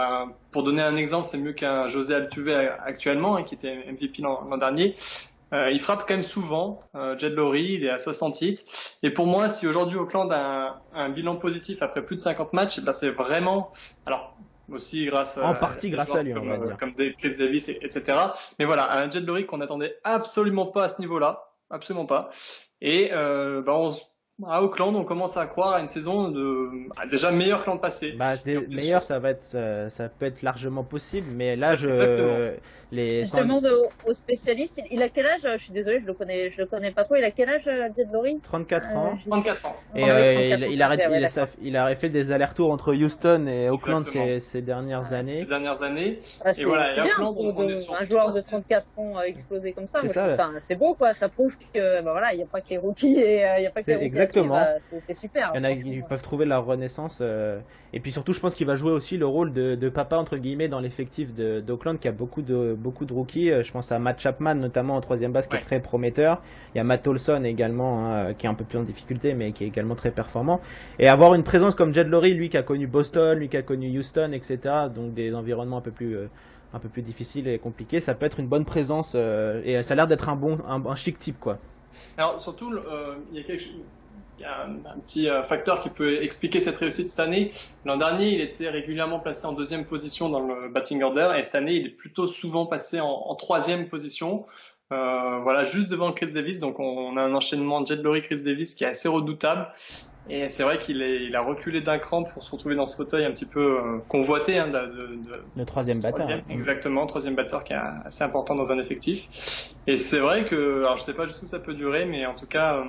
[SPEAKER 4] Pour donner un exemple, c'est mieux qu'un José Altuve actuellement, qui était MVP l'an dernier. Il frappe quand même souvent. Jed Lowrie, il est à 68. Et pour moi, si aujourd'hui Oakland a un bilan positif après plus de 50 matchs, c'est vraiment... Alors, aussi grâce
[SPEAKER 3] en partie grâce à lui, on va dire.
[SPEAKER 4] Comme Chris Davis, etc. Mais voilà, un Jed Lowrie qu'on n'attendait absolument pas à ce niveau-là, absolument pas. Et À Auckland, on commence à croire à une saison déjà meilleure que l'an passé.
[SPEAKER 3] Meilleur, ça peut être largement possible, mais là,
[SPEAKER 5] Je demande aux spécialistes, il a quel âge? Je suis désolée, je le connais pas trop. Il a quel âge, Jed Lowry?
[SPEAKER 3] 34 ans.
[SPEAKER 4] 34 ans.
[SPEAKER 3] Et il a fait des allers-retours entre Houston et Auckland ces dernières années.
[SPEAKER 4] Ces dernières années.
[SPEAKER 5] C'est bien, un joueur de 34 ans explosé comme ça. C'est beau, quoi. Ça prouve que, il n'y a pas que les rookies
[SPEAKER 3] Exactement.
[SPEAKER 5] C'est super.
[SPEAKER 3] Il y en a qui peuvent trouver leur renaissance. Et puis surtout, je pense qu'il va jouer aussi le rôle de papa entre guillemets dans l'effectif d'Auckland, qui a beaucoup de rookies. Je pense à Matt Chapman notamment en troisième base, qui est très prometteur. Il y a Matt Olson également, qui est un peu plus en difficulté, mais qui est également très performant. Et avoir une présence comme Jed Lowry, lui qui a connu Boston, lui qui a connu Houston, etc. Donc des environnements un peu plus difficiles et compliqués, ça peut être une bonne présence. Et ça a l'air d'être un chic type, quoi.
[SPEAKER 4] Alors surtout, il y a un petit facteur qui peut expliquer cette réussite cette année. L'an dernier, il était régulièrement placé en deuxième position dans le batting order, et cette année, il est plutôt souvent passé en troisième position. Juste devant Chris Davis. Donc on a un enchaînement Jed Lowry, Chris Davis qui est assez redoutable. Et c'est vrai qu'il a reculé d'un cran pour se retrouver dans ce fauteuil un petit peu convoité.
[SPEAKER 3] Le troisième batteur.
[SPEAKER 4] Exactement, troisième batteur qui est assez important dans un effectif. Et c'est vrai que, alors je sais pas jusqu'où ça peut durer, mais en tout cas,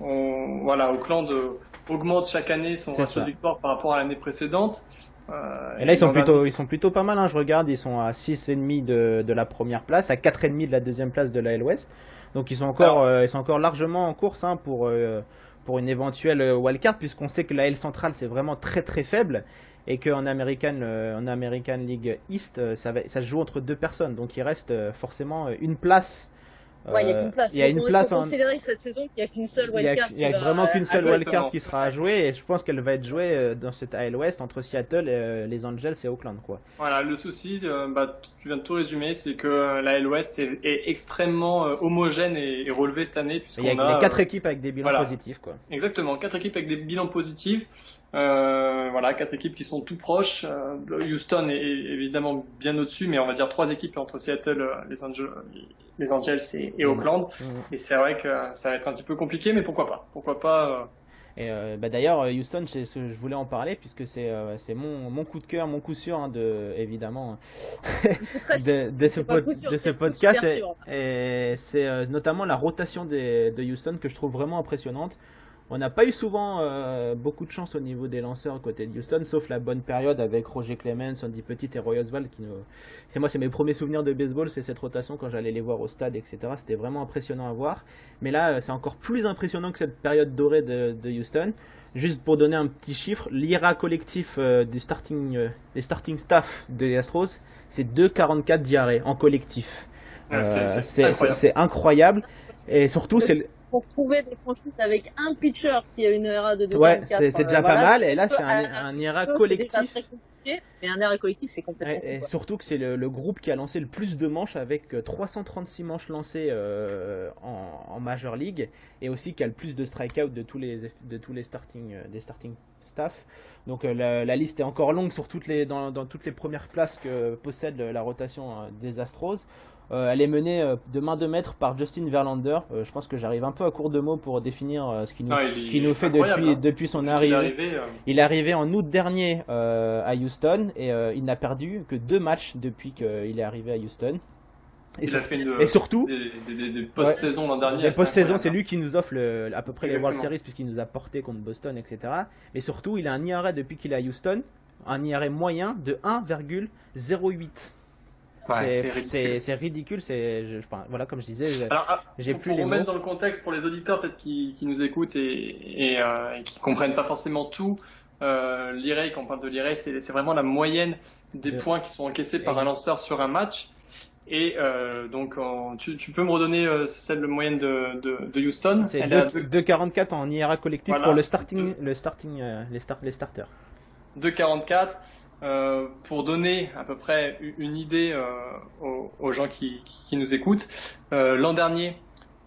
[SPEAKER 4] Auckland augmente chaque année son ratio de victoire par rapport à l'année précédente.
[SPEAKER 3] Et là, ils sont plutôt pas mal. Je regarde, ils sont à 6,5 de la première place, à 4,5 de la deuxième place de l'AL West. Donc ils sont encore largement en course pour une éventuelle wildcard, puisqu'on sait que la L centrale c'est vraiment très très faible, et qu'en American League East ça se joue entre deux personnes, donc il reste forcément une place.
[SPEAKER 5] Il y a qu'une place. Il faut considérer cette saison qu'il n'y a qu'une seule wildcard.
[SPEAKER 3] Il n'y a vraiment qu'une seule wildcard qui sera à jouer, et je pense qu'elle va être jouée dans cette AL West entre Seattle, les Angels et Auckland, quoi.
[SPEAKER 4] Voilà, le souci, tu viens de tout résumer, c'est que la AL West est extrêmement homogène et relevée cette année, puisqu'on
[SPEAKER 3] il y a 4 équipes avec des bilans positifs, quoi.
[SPEAKER 4] Exactement, 4 équipes avec des bilans positifs. 4 équipes qui sont tout proches. Houston est évidemment bien au-dessus, mais on va dire 3 équipes entre Seattle, les Angels et Auckland. Et c'est vrai que ça va être un petit peu compliqué, mais pourquoi pas.
[SPEAKER 3] Et d'ailleurs, Houston, je voulais en parler, puisque c'est mon coup de cœur, mon coup sûr, évidemment, de ce podcast. Et c'est notamment la rotation de Houston que je trouve vraiment impressionnante. On n'a pas eu souvent beaucoup de chance au niveau des lanceurs côté de Houston, sauf la bonne période avec Roger Clemens, Andy Petit et Roy Oswalt. C'est mes premiers souvenirs de baseball, c'est cette rotation quand j'allais les voir au stade, etc. C'était vraiment impressionnant à voir. Mais là, c'est encore plus impressionnant que cette période dorée de Houston. Juste pour donner un petit chiffre, l'IRA collectif des starting staff des Astros, c'est 2,44 diarrhées en collectif. C'est incroyable. Et surtout,
[SPEAKER 5] pour trouver des franchises avec un pitcher qui a une ERA de 2,44.
[SPEAKER 3] Ouais, c'est déjà pas mal. Et là, c'est un ERA collectif.
[SPEAKER 5] Mais un ERA collectif, c'est complètement
[SPEAKER 3] et surtout que c'est le groupe qui a lancé le plus de manches, avec 336 manches lancées en Major League, et aussi qui a le plus de strikeouts de tous les starting staff. Donc la liste est encore longue dans toutes les premières places que possède la rotation des Astros. Elle est menée de main de maître par Justin Verlander. Je pense que j'arrive un peu à court de mots pour définir ce qu'il nous fait depuis son arrivée. Il est arrivé en août dernier à Houston, et il n'a perdu que 2 matchs depuis qu'il est arrivé à Houston.
[SPEAKER 4] Et surtout, des post-saisons l'an dernier.
[SPEAKER 3] Les post-saisons, c'est lui qui nous offre à peu près les World Series, puisqu'il nous a porté contre Boston, etc. Mais surtout, il a un IRA depuis qu'il est à Houston, un IRA moyen de 1,08. C'est ridicule. Comme je disais, j'ai plus les mots.
[SPEAKER 4] Pour remettre dans le contexte, pour les auditeurs peut-être qui nous écoutent et qui comprennent pas forcément tout, l'IRA, quand on parle de l'IRA, c'est vraiment la moyenne des points qui sont encaissés par un lanceur sur un match. Et donc, tu peux me redonner celle de moyenne de Houston?
[SPEAKER 3] C'est 2,44 en IRA collectif, voilà, pour les starters.
[SPEAKER 4] 2,44. Pour donner à peu près une idée aux gens qui nous écoutent, l'an dernier,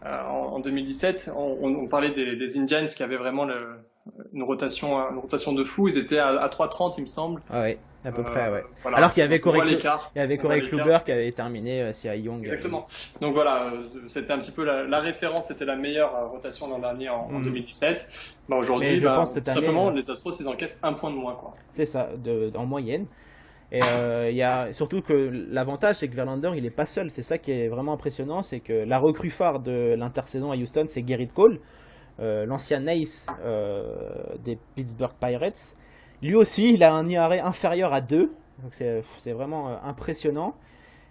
[SPEAKER 4] en 2017, on parlait des Indians qui avaient vraiment une rotation de fou. Ils étaient à 3,30 il me semble.
[SPEAKER 3] Ah ouais, à peu près, ouais.
[SPEAKER 4] Voilà.
[SPEAKER 3] Alors qu'il y avait Corey
[SPEAKER 4] l'écart.
[SPEAKER 3] Kluber qui avait terminé Cy Young.
[SPEAKER 4] Exactement. Donc voilà, c'était un petit peu la référence, c'était la meilleure rotation l'an dernier en 2017. Bah, aujourd'hui, tout simplement, les Astros, ils encaissent 1 point de moins, quoi.
[SPEAKER 3] C'est ça, en moyenne. Et il y a surtout que l'avantage, c'est que Verlander, il est pas seul. C'est ça qui est vraiment impressionnant, c'est que la recrue phare de l'intersaison à Houston, c'est Gerrit Cole, l'ancien ace des Pittsburgh Pirates. Lui aussi, il a un ERA inférieur à 2, donc c'est vraiment impressionnant.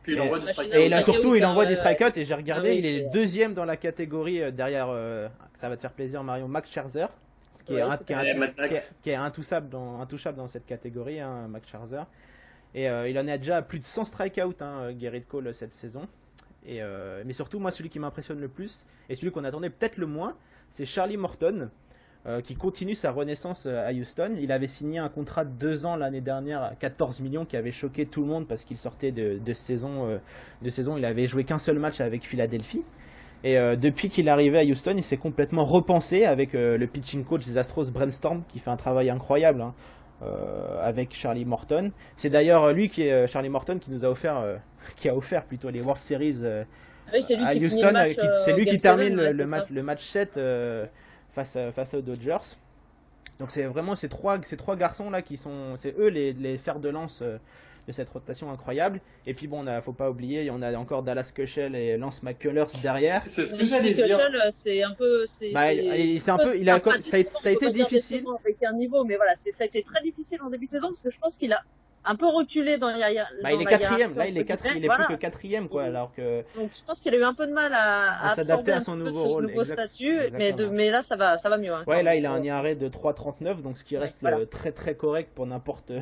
[SPEAKER 4] Puis il envoie du strikeout.
[SPEAKER 3] Et là, surtout, il envoie des strikeouts. Et j'ai regardé, il est deuxième dans la catégorie derrière, ça va te faire plaisir, Mario, Max Scherzer, qui est intouchable dans cette catégorie, hein, Max Scherzer. Et il en est déjà à plus de 100 strikeouts, Gerrit Cole, cette saison. Mais surtout, moi, celui qui m'impressionne le plus, et celui qu'on attendait peut-être le moins, c'est Charlie Morton, qui continue sa renaissance à Houston. Il avait signé un contrat de 2 ans l'année dernière à 14 millions qui avait choqué tout le monde parce qu'il sortait de saison. Il avait joué qu'un seul match avec Philadelphie. Et depuis qu'il est arrivé à Houston, il s'est complètement repensé avec le pitching coach des Astros, Brent Storm, qui fait un travail incroyable avec Charlie Morton. C'est d'ailleurs Charlie Morton qui nous a offert, plutôt les World Series à Houston. C'est lui qui termine le match 7 face aux Dodgers. Donc c'est vraiment ces trois garçons là c'est eux les fers de lance de cette rotation incroyable. Et puis bon, faut pas oublier, on a encore Dallas Keuchel et Lance McCullers derrière.
[SPEAKER 5] C'est ce que j'allais dire. C'est un peu,
[SPEAKER 3] ça a été difficile.
[SPEAKER 5] Avec un niveau, mais voilà, ça a été très difficile en début de saison parce que je pense qu'il a un peu reculé dans il est
[SPEAKER 3] quatrième. Là, il est plus que quatrième, quoi. Alors que.
[SPEAKER 5] Donc, je pense qu'il a eu un peu de mal à
[SPEAKER 3] s'adapter à son nouveau rôle,
[SPEAKER 5] nouveau statut, mais là, ça va mieux. Hein,
[SPEAKER 3] ouais, là, il a un ERA de 3,39, donc ce qui reste très très correct pour n'importe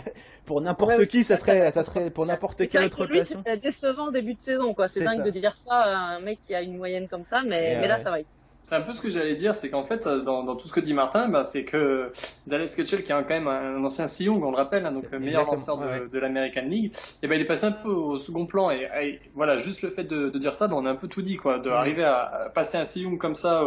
[SPEAKER 3] qui. Ça serait pour n'importe quelle autre rotation.
[SPEAKER 5] C'était décevant en début de saison, quoi. C'est dingue de dire ça à un mec qui a une moyenne comme ça, mais là, ça va.
[SPEAKER 4] C'est un peu ce que j'allais dire, c'est qu'en fait, dans tout ce que dit Martin, c'est que Dallas Keuchel, qui est quand même un ancien Cy Young, on le rappelle, donc meilleur lanceur de l'American League, et il est passé un peu au second plan. Et voilà, juste le fait de dire ça, on a un peu tout dit, quoi, d'arriver à passer un Cy Young comme ça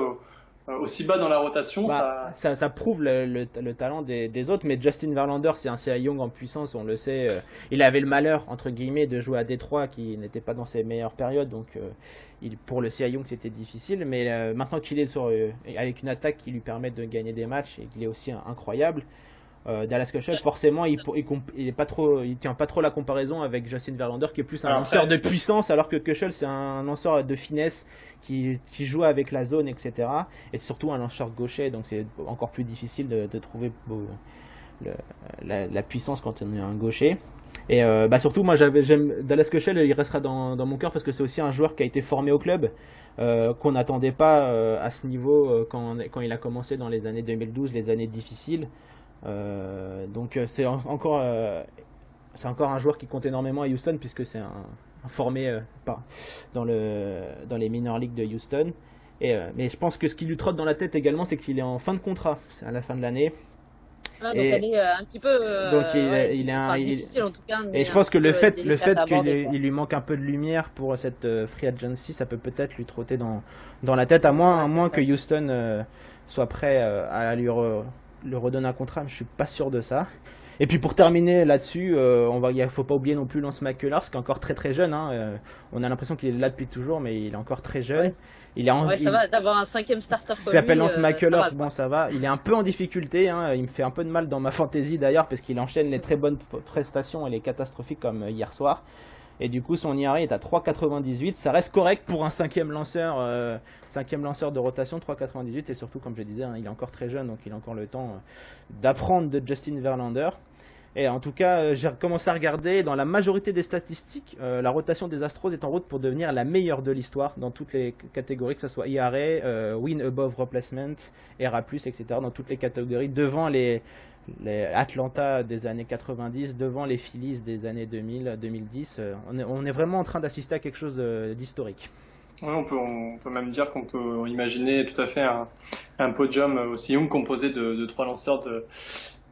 [SPEAKER 4] aussi bas dans la rotation.
[SPEAKER 3] Ça prouve le talent des autres, mais Justin Verlander, c'est un Cy Young en puissance, on le sait. Il avait le malheur, entre guillemets, de jouer à Détroit, qui n'était pas dans ses meilleures périodes, donc pour le Cy Young c'était difficile, mais maintenant qu'il est avec une attaque qui lui permet de gagner des matchs, et qu'il est aussi incroyable, Dallas Keuchel, forcément, il tient pas trop la comparaison avec Justin Verlander, qui est plus un lanceur de puissance, alors que Keuchel, c'est un lanceur de finesse qui joue avec la zone, etc. Et surtout un lanceur gaucher, donc c'est encore plus difficile de trouver la puissance quand on est un gaucher. Et surtout, moi, j'aime Dallas Keuchel, il restera dans mon cœur parce que c'est aussi un joueur qui a été formé au club, qu'on n'attendait pas à ce niveau quand il a commencé dans les années 2012, les années difficiles. Donc c'est encore un joueur qui compte énormément à Houston, puisque c'est un formé dans les minor leagues de Houston. Mais je pense que ce qui lui trotte dans la tête également, c'est qu'il est en fin de contrat à la fin de l'année.
[SPEAKER 5] Donc elle est un petit peu difficile en tout cas.
[SPEAKER 3] Et je pense que le fait qu'il lui manque un peu de lumière pour cette free agency, ça peut peut-être lui trotter dans la tête, à moins que Houston soit prêt à lui redonner un contrat, mais je suis pas sûr de ça. Et puis pour terminer là-dessus, faut pas oublier non plus Lance McCullers, qui est encore très très jeune. On a l'impression qu'il est là depuis toujours, mais il est encore très jeune.
[SPEAKER 5] Ouais. Ça va d'avoir un 5e starter.
[SPEAKER 3] Il s'appelle Lance McCullers, ça va. Il est un peu en difficulté. Il me fait un peu de mal dans ma fantasy d'ailleurs, parce qu'il enchaîne les très bonnes prestations et les catastrophiques comme hier soir. Et du coup, son ERA est à 3,98. Ça reste correct pour un 5e lanceur de rotation, 3,98. Et surtout, comme je disais, il est encore très jeune, donc il a encore le temps d'apprendre de Justin Verlander. Et en tout cas, j'ai commencé à regarder, dans la majorité des statistiques, la rotation des Astros est en route pour devenir la meilleure de l'histoire dans toutes les catégories, que ce soit ERA, Win Above Replacement, ERA+, etc. Dans toutes les catégories, devant les Atlanta des années 90, devant les Phillies des années 2000, 2010. On est vraiment en train d'assister à quelque chose d'historique.
[SPEAKER 4] Oui, on peut même dire qu'on peut imaginer tout à fait un podium aussi young composé de 3 lanceurs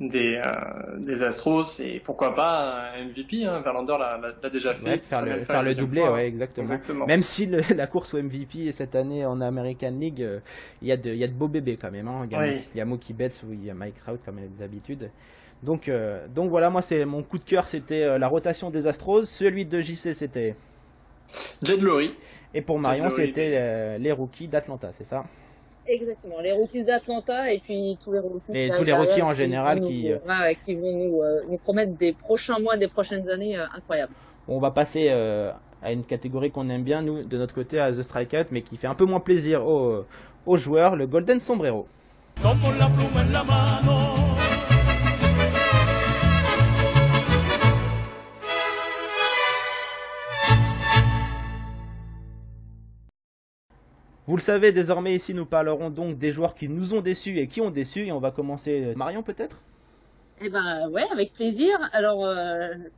[SPEAKER 4] des Astros et pourquoi pas un MVP, hein. Verlander l'a déjà fait.
[SPEAKER 3] Ouais, faire le doublé, ouais, exactement. Même si la course au MVP cette année en American League, il y a de beaux bébés quand même, hein. Il y a Mookie Betts ou il y a Mike Trout comme d'habitude. Donc voilà, moi c'est mon coup de cœur, c'était la rotation des Astros. Celui de JC c'était
[SPEAKER 4] Jed Lowrie.
[SPEAKER 3] Et pour Marion c'était les rookies d'Atlanta, c'est ça?
[SPEAKER 5] Exactement, les rookies d'Atlanta et puis tous les rookies.
[SPEAKER 3] Et tous les rookies en général qui
[SPEAKER 5] vont nous promettre des prochains mois, des prochaines années incroyables.
[SPEAKER 3] On va passer à une catégorie qu'on aime bien, nous, de notre côté, à The Strikeout, mais qui fait un peu moins plaisir aux joueurs, le Golden Sombrero. Vous le savez, désormais ici nous parlerons donc des joueurs qui nous ont déçus et qui ont déçu, et on va commencer Marion peut-être?
[SPEAKER 5] Eh ben ouais, avec plaisir. Alors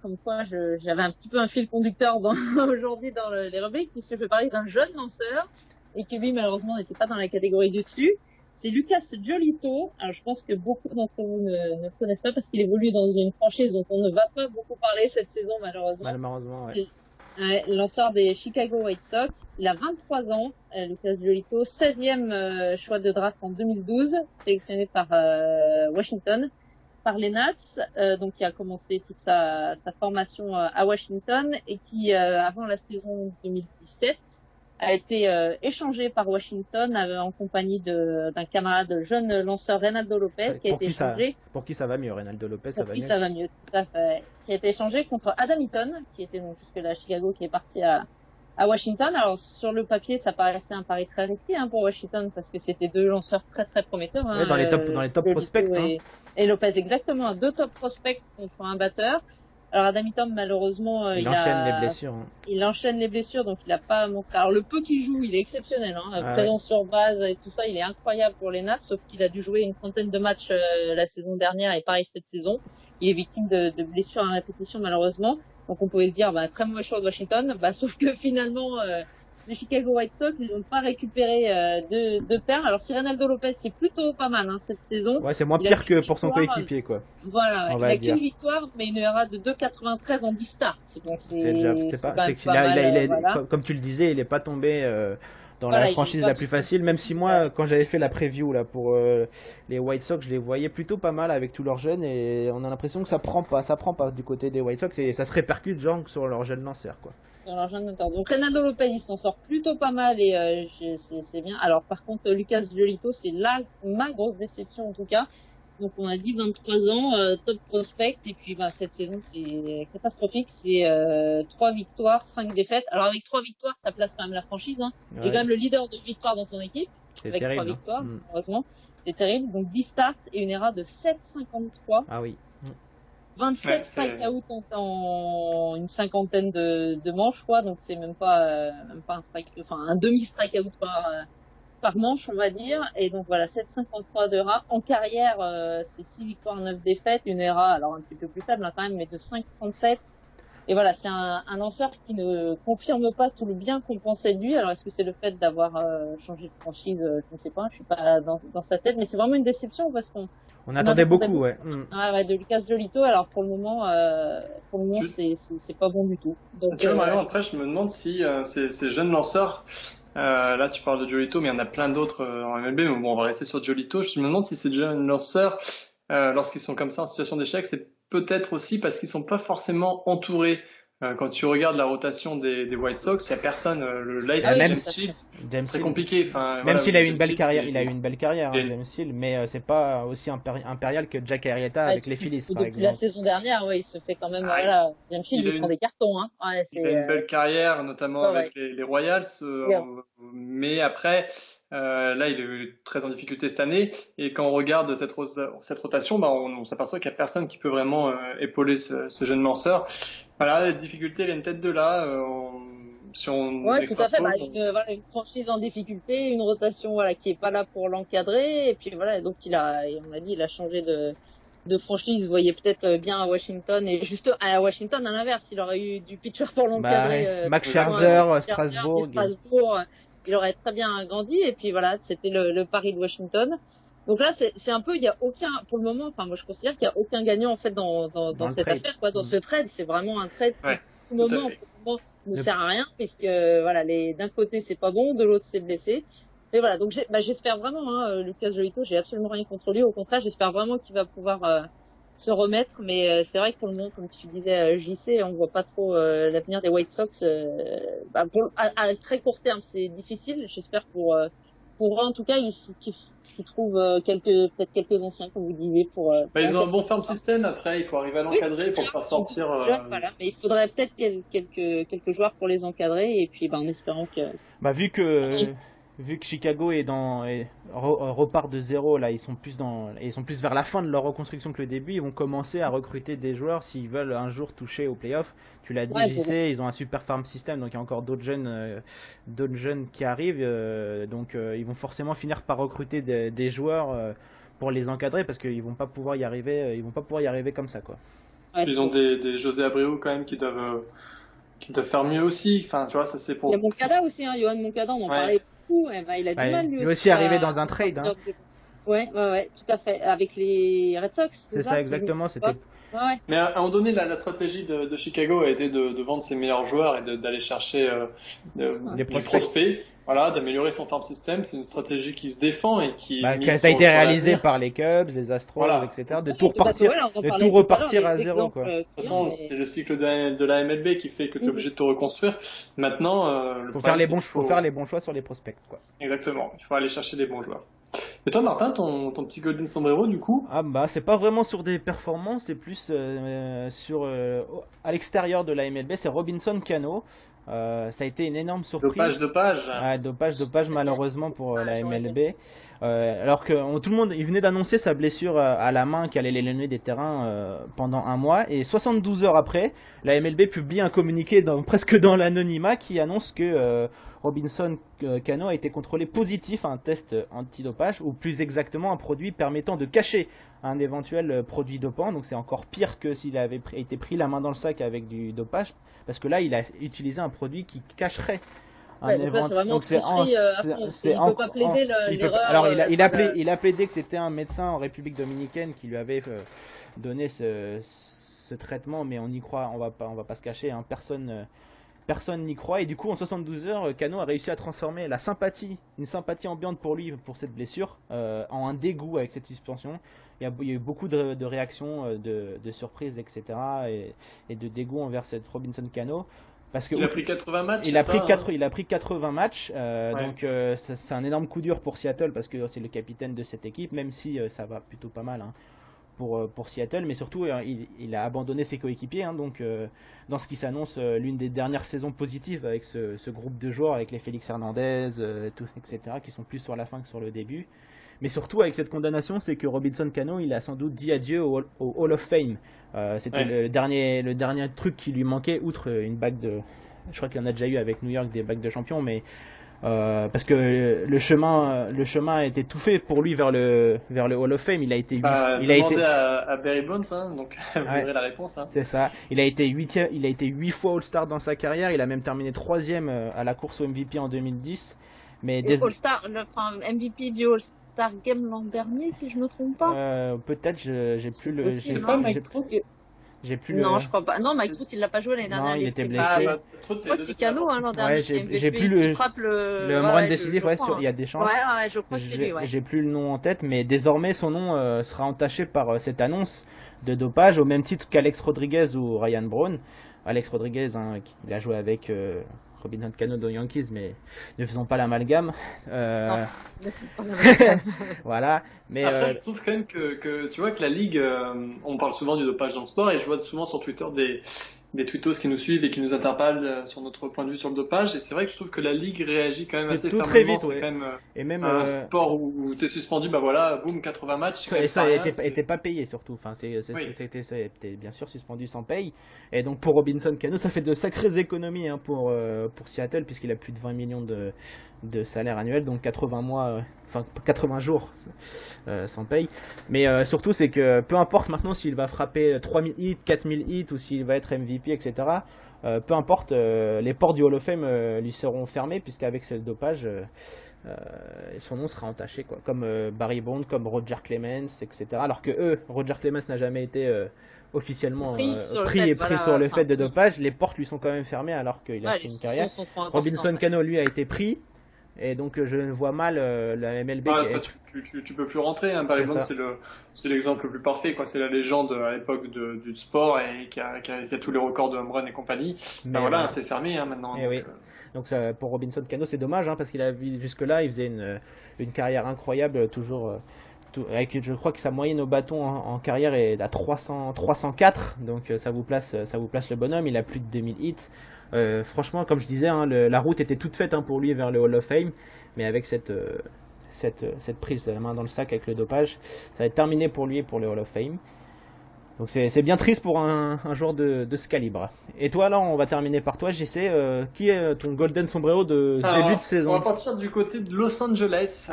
[SPEAKER 5] comme quoi j'avais un petit peu un fil conducteur aujourd'hui dans les rubriques, puisque je vais parler d'un jeune lanceur et qui lui malheureusement n'était pas dans la catégorie du dessus. C'est Lucas Giolito. Alors je pense que beaucoup d'entre vous ne connaissent pas parce qu'il évolue dans une franchise dont on ne va pas beaucoup parler cette saison malheureusement.
[SPEAKER 3] Malheureusement, ouais.
[SPEAKER 5] Ouais, lanceur des Chicago White Sox. Il a 23 ans, Lucas Giolito, 16e choix de draft en 2012, sélectionné par Washington, par les Nats, donc qui a commencé toute sa formation à Washington et qui, avant la saison 2017, a été échangé par Washington en compagnie d'un camarade jeune lanceur, Reynaldo Lopez, qui a été échangé.
[SPEAKER 3] Pour qui ça va mieux, Reynaldo Lopez?
[SPEAKER 5] Pour qui ça va mieux, tout à fait. Qui a été échangé contre Adam Eaton, qui était donc jusque-là à Chicago, qui est parti à Washington. Alors sur le papier, ça paraissait un pari très risqué pour Washington parce que c'était deux lanceurs très très prometteurs.
[SPEAKER 3] Ouais, dans les top prospects.
[SPEAKER 5] Et Lopez, exactement, deux top prospects contre un batteur. Alors Adam Eaton, malheureusement, il enchaîne
[SPEAKER 3] les blessures. Hein.
[SPEAKER 5] Il enchaîne les blessures, donc il a pas montré. Alors le peu qu'il joue, il est exceptionnel. Présence sur base et tout ça, il est incroyable pour les Nats, sauf qu'il a dû jouer une trentaine de matchs la saison dernière et pareil cette saison. Il est victime de blessures à répétition malheureusement. Donc on pouvait se dire très mauvais choix de Washington. Sauf que finalement les Chicago White Sox, ils n'ont pas récupéré de paires. Alors si Reynaldo Lopez, c'est plutôt pas mal cette saison.
[SPEAKER 3] Ouais, c'est moins pire que pour son coéquipier quoi.
[SPEAKER 5] Voilà, il a qu'une victoire, mais une ERA de 2,93 en 10 starts. Donc
[SPEAKER 3] comme tu le disais, il est pas tombé dans la franchise la plus facile, même si moi, quand j'avais fait la preview là pour les White Sox, je les voyais plutôt pas mal avec tous leurs jeunes et on a l'impression que ça prend pas du côté des White Sox et ça se répercute sur leurs jeunes lanceurs quoi.
[SPEAKER 5] Dans leur jeune lanceur. Donc Reynaldo Lopez, il s'en sort plutôt pas mal et c'est bien. Alors par contre, Lucas Giolito, c'est ma grosse déception en tout cas. Donc on a dit 23 ans, top prospect et puis cette saison c'est catastrophique, c'est 3 victoires, 5 défaites. Alors avec 3 victoires, ça place quand même la franchise. Ouais. Il est quand même le leader de victoires dans son équipe.
[SPEAKER 3] C'est
[SPEAKER 5] avec
[SPEAKER 3] terrible,
[SPEAKER 5] 3 victoires, heureusement. C'est terrible. Donc 10 starts et une ERA de 7,53.
[SPEAKER 3] Ah oui.
[SPEAKER 5] 27 strikeouts en une cinquantaine de manches, quoi. Donc c'est même pas un strike, un demi strikeout par manche, on va dire. Et donc voilà, 7,53 de ERA. En carrière, c'est 6 victoires, 9 défaites, une ERA, alors un petit peu plus faible quand même, mais de 5,37. Et voilà, c'est un lanceur qui ne confirme pas tout le bien qu'on pensait de lui. Alors est-ce que c'est le fait d'avoir changé de franchise? Je ne sais pas, je suis pas dans sa tête, mais c'est vraiment une déception parce qu'on
[SPEAKER 3] attendait beaucoup, ouais.
[SPEAKER 5] De Lucas Giolito. Alors pour le moment, c'est pas bon du tout. Donc
[SPEAKER 4] tu vois, Marion, après je me demande si ces jeunes lanceurs, là tu parles de Giolito, mais il y en a plein d'autres en MLB, mais bon, on va rester sur Giolito. Je me demande si ces jeunes lanceurs, lorsqu'ils sont comme ça en situation d'échec, c'est peut-être aussi parce qu'ils sont pas forcément entourés. Quand tu regardes la rotation des White Sox, il n'y a personne. Le Lice, James Shields, c'est très compliqué.
[SPEAKER 3] Même s'il a eu une belle carrière, James Shields, mais c'est pas aussi impérial que Jack Arrieta avec les Phillies, par exemple.
[SPEAKER 5] Depuis la saison dernière, il se fait quand même. James Shields, il prend des cartons.
[SPEAKER 4] Il a une belle carrière, notamment avec les Royals, mais après. Là, il est très en difficulté cette année. Et quand on regarde cette rotation, on s'aperçoit qu'il n'y a personne qui peut vraiment épauler ce jeune lanceur. Voilà, les difficultés viennent peut-être de là.
[SPEAKER 5] Tout à fait. Une franchise en difficulté, une rotation qui est pas là pour l'encadrer. Et puis donc on a dit, il a changé de franchise. Vous voyez peut-être bien à Washington. Et juste à Washington, à l'inverse, il aurait eu du pitcher pour l'encadrer.
[SPEAKER 3] Max Scherzer, Strasbourg.
[SPEAKER 5] Il aurait très bien grandi et puis c'était le pari de Washington. Donc là, c'est un peu, il y a aucun, pour le moment, enfin, moi, je considère qu'il y a aucun gagnant, en fait, dans cette
[SPEAKER 3] trade.
[SPEAKER 5] affaire, quoi, dans ce trade. C'est vraiment un trade qui,
[SPEAKER 4] Ouais,
[SPEAKER 5] pour le moment, ne sert à rien, puisque, voilà, d'un côté, c'est pas bon, de l'autre, c'est blessé. Et voilà. Donc, j'espère vraiment, hein, Lucas Giolito, j'ai absolument rien contre lui. Au contraire, j'espère vraiment qu'il va pouvoir, se remettre. Mais, c'est vrai que pour le moment, comme tu disais, JC, on voit pas trop, l'avenir des White Sox, à très court terme, c'est difficile. J'espère pour eux, en tout cas, qu'ils trouvent peut-être quelques anciens, comme vous disiez, pour.
[SPEAKER 4] Ils ont un bon farm system. Après, il faut arriver à l'encadrer pour pas sortir.
[SPEAKER 5] Voilà, mais il faudrait peut-être quelques joueurs pour les encadrer, et puis en espérant que.
[SPEAKER 3] Vu que Chicago repart de zéro, là, ils sont plus vers la fin de leur reconstruction que le début. Ils vont commencer à recruter des joueurs s'ils veulent un jour toucher aux playoffs. Tu l'as dit, JC, ils ont un super farm system, donc il y a encore d'autres jeunes qui arrivent. Donc ils vont forcément finir par recruter des joueurs pour les encadrer parce qu'ils vont pas pouvoir y arriver. Ils vont pas pouvoir y arriver comme ça, quoi.
[SPEAKER 4] Ouais, ils ont des José Abreu quand même qui doivent faire mieux aussi. Enfin, tu vois, ça c'est pour.
[SPEAKER 5] Il y a Moncada aussi, hein, Yohan Moncada, on en parlait. Il a du mal lui
[SPEAKER 3] aussi arrivé dans un trade. Hein.
[SPEAKER 5] Ouais, tout à fait. Avec les Red Sox.
[SPEAKER 3] C'est ça, exactement. C'était.
[SPEAKER 5] Ouais.
[SPEAKER 4] Mais à un moment donné, la stratégie de Chicago a été de vendre ses meilleurs joueurs et d'aller chercher des prospects. Voilà, d'améliorer son farm system. C'est une stratégie qui se défend et qui.
[SPEAKER 3] Ça a été réalisé par les Cubs, les Astros, etc. De tout repartir à zéro. Quoi.
[SPEAKER 4] De toute façon, c'est le cycle de la MLB qui fait que tu es obligé de te reconstruire. Maintenant,
[SPEAKER 3] faut faire les bons choix sur les prospects, quoi.
[SPEAKER 4] Exactement. Il faut aller chercher des bons joueurs. Et toi, Martin, ton petit Golden Sombrero, du coup?
[SPEAKER 3] C'est pas vraiment sur des performances, c'est plus à l'extérieur de la MLB. C'est Robinson Cano. Ça a été une énorme surprise. Dopage malheureusement pour la MLB. Alors que tout le monde, il venait d'annoncer sa blessure à la main qui allait l'éloigner des terrains pendant un mois, et 72 heures après, la MLB publie un communiqué presque dans l'anonymat qui annonce que Robinson Cano a été contrôlé positif à un test antidopage, ou plus exactement un produit permettant de cacher un éventuel produit dopant. Donc c'est encore pire que s'il avait été pris la main dans le sac avec du dopage, parce que là il a utilisé un produit qui cacherait
[SPEAKER 5] donc c'est il peut pas plaider l'erreur.
[SPEAKER 3] Alors il a plaidé que c'était un médecin en République dominicaine qui lui avait donné ce traitement, mais on y croit, on va pas se cacher, hein, personne n'y croit, et du coup en 72 heures Cano a réussi à transformer une sympathie ambiante pour lui, pour cette blessure, en un dégoût avec cette suspension. Il y a eu beaucoup de réactions, de surprises, etc. et de dégoût envers cette Robinson Cano. Parce que
[SPEAKER 4] il a pris 80 matchs.
[SPEAKER 3] Il a pris 80 matchs, donc c'est un énorme coup dur pour Seattle, parce que c'est le capitaine de cette équipe, même si ça va plutôt pas mal, hein, pour Seattle, mais surtout il a abandonné ses coéquipiers, hein, donc dans ce qui s'annonce l'une des dernières saisons positives avec ce groupe de joueurs, avec les Félix Hernandez, etc., qui sont plus sur la fin que sur le début. Mais surtout avec cette condamnation, c'est que Robinson Cano, il a sans doute dit adieu au Hall of Fame. C'était le dernier truc qui lui manquait, outre une bague de... Je crois qu'il en a déjà eu avec New York des bagues de champion, mais parce que le chemin a été tout fait pour lui vers le Hall of Fame. Il a été
[SPEAKER 4] à Barry Bonds, hein, donc vous aurez la réponse. Hein.
[SPEAKER 3] C'est ça. Il a été 8 fois All-Star dans sa carrière. Il a même terminé 3e à la course au MVP en 2010. Mais
[SPEAKER 5] All-Star, MVP du All-Star Game l'an dernier, si je me trompe pas.
[SPEAKER 3] Peut-être, j'ai plus le.
[SPEAKER 5] Non, je crois pas. Non, Mike Trout, il l'a pas joué l'année dernière.
[SPEAKER 3] Non, il était blessé.
[SPEAKER 5] Je crois que c'est Cano, hein, l'an dernier.
[SPEAKER 3] J'ai plus le home run décisif, il y a des chances.
[SPEAKER 5] Ouais, je crois que c'est lui,
[SPEAKER 3] J'ai plus le nom en tête, mais désormais son nom sera entaché par cette annonce de dopage, au même titre qu'Alex Rodriguez ou Ryan Braun. Alex Rodriguez, hein, il a joué avec Robinson Cano de Yankees, mais ne faisons pas l'amalgame.
[SPEAKER 5] Non, ne faisons pas l'amalgame.
[SPEAKER 3] Voilà. Mais
[SPEAKER 4] après, je trouve quand même que tu vois que la Ligue, on parle souvent du dopage dans le sport, et je vois souvent sur Twitter des tweetos qui nous suivent et qui nous interpellent sur notre point de vue sur le dopage, et c'est vrai que je trouve que la Ligue réagit quand même assez fermement.
[SPEAKER 3] Très vite,
[SPEAKER 4] c'est quand même un sport où t'es suspendu, boum, 80 matchs.
[SPEAKER 3] Et ça était pas payé surtout. Enfin, c'était bien sûr suspendu sans paye. Et donc pour Robinson Cano, ça fait de sacrées économies, hein, pour Seattle, puisqu'il a plus de 20 millions de salaire annuel, donc 80 jours sans paye. Mais surtout, c'est que peu importe maintenant s'il va frapper 3000 hits, 4000 hits, ou s'il va être MVP, etc. Peu importe, les portes du Hall of Fame lui seront fermées, puisqu'avec ce dopage, son nom sera entaché, quoi. Comme Barry Bonds, comme Roger Clemens, etc. Alors que Roger Clemens n'a jamais été officiellement pris sur le fait de dopage. Les portes lui sont quand même fermées alors qu'il a fait une carrière. Robinson Cano, lui, a été pris. Et donc je vois mal la MLB.
[SPEAKER 4] Tu peux plus rentrer, hein. Par exemple, c'est l'exemple le plus parfait, quoi. C'est la légende à l'époque du sport et qui a tous les records de home run et compagnie. Ben voilà, c'est fermé, hein, maintenant.
[SPEAKER 3] Donc ça, pour Robinson Cano, c'est dommage, hein, parce qu'il a jusque-là, il faisait une carrière incroyable, toujours. Avec, je crois que sa moyenne au bâton en carrière est à 304, donc ça vous place le bonhomme. Il a plus de 2000 hits. Franchement, comme je disais, hein, la route était toute faite, hein, pour lui vers le Hall of Fame, mais avec cette prise de la main dans le sac avec le dopage, ça va être terminé pour lui et pour le Hall of Fame. Donc c'est bien triste pour un joueur de ce calibre. Et toi, là, on va terminer par toi, JC. Qui est ton Golden Sombrero de début de saison?
[SPEAKER 4] On va partir du côté de Los Angeles,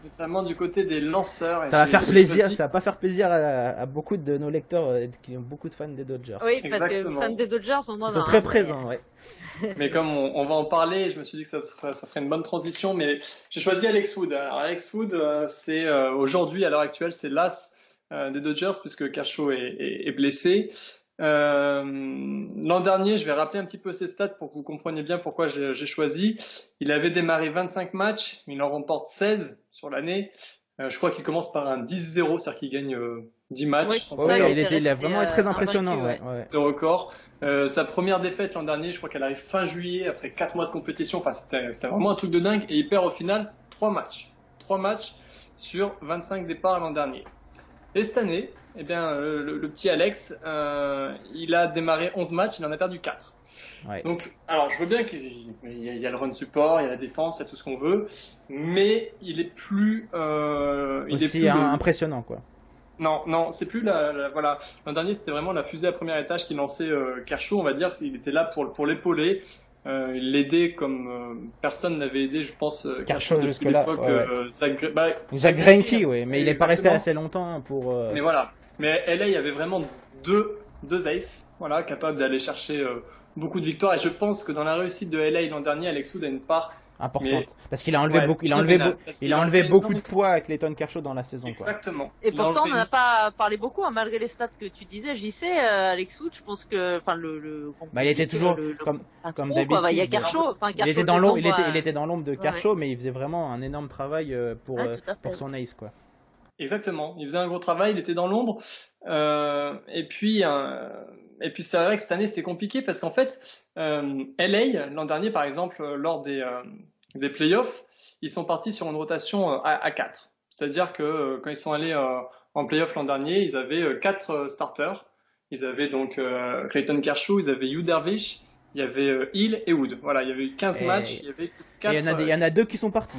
[SPEAKER 4] notamment du côté des lanceurs.
[SPEAKER 3] Ça va faire plaisir. Ça va pas faire plaisir à beaucoup de nos lecteurs qui ont beaucoup de fans des Dodgers.
[SPEAKER 7] Oui, parce que les fans des Dodgers sont
[SPEAKER 3] très présents, ouais.
[SPEAKER 4] Mais comme on va en parler, je me suis dit que ça ferait une bonne transition. Mais j'ai choisi Alex Wood. Alors Alex Wood, c'est aujourd'hui, à l'heure actuelle, c'est l'as des Dodgers puisque Kershaw est blessé. L'an dernier, je vais rappeler un petit peu ses stats pour que vous compreniez bien pourquoi j'ai choisi. Il avait démarré 25 matchs, il en remporte 16 sur l'année. Je crois qu'il commence par un 10-0, c'est-à-dire qu'il gagne 10 matchs.
[SPEAKER 3] Il a vraiment été très impressionnant.
[SPEAKER 4] Ce record. Sa première défaite l'an dernier, je crois qu'elle arrive fin juillet après 4 mois de compétition. Enfin, c'était vraiment un truc de dingue. Et il perd au final 3 matchs. 3 matchs sur 25 départs l'an dernier. Et cette année, eh bien, le petit Alex, il a démarré 11 matchs, il en a perdu 4. Ouais. Donc, alors, je veux bien qu'il y a le run support, il y a la défense, il y a tout ce qu'on veut, mais il est plus...
[SPEAKER 3] impressionnant, quoi.
[SPEAKER 4] Non, c'est plus voilà. L'an dernier, c'était vraiment la fusée à premier étage qui lançait Kershaw, on va dire. Il était là pour l'épauler. Il l'aidait comme personne n'avait aidé, je pense,
[SPEAKER 3] Kershaw jusque là.
[SPEAKER 4] Zach
[SPEAKER 3] Greinke, oui, mais il n'est pas resté assez longtemps pour.
[SPEAKER 4] Mais voilà. Mais LA, il y avait vraiment deux aces, voilà, capables d'aller chercher beaucoup de victoires. Et je pense que dans la réussite de LA l'an dernier, Alex Wood a une part
[SPEAKER 3] importante, parce qu'il a enlevé beaucoup de poids avec Clayton Kershaw dans la saison.
[SPEAKER 4] Exactement.
[SPEAKER 7] Quoi. Et pourtant, on n'en a pas parlé beaucoup, hein, malgré les stats que tu disais. J'y sais, Alex Wood, je pense que, enfin,
[SPEAKER 3] il était toujours comme d'habitude.
[SPEAKER 7] Il y a Kershaw,
[SPEAKER 3] il était dans l'ombre. Il était dans l'ombre de Kershaw, mais il faisait vraiment un énorme travail pour son ace, quoi.
[SPEAKER 4] Exactement. Il faisait un gros travail. Il était dans l'ombre. Et puis c'est vrai que cette année c'était compliqué parce qu'en fait, LA l'an dernier par exemple lors des playoffs, ils sont partis sur une rotation à 4. C'est-à-dire que quand ils sont allés en playoffs l'an dernier, ils avaient 4 starters. Ils avaient donc Clayton Kershaw, ils avaient Yu Darvish, il y avait Hill et Wood. Voilà, il y avait eu 15 matchs, il y avait 4.
[SPEAKER 3] Il y en a 2 qui sont partis.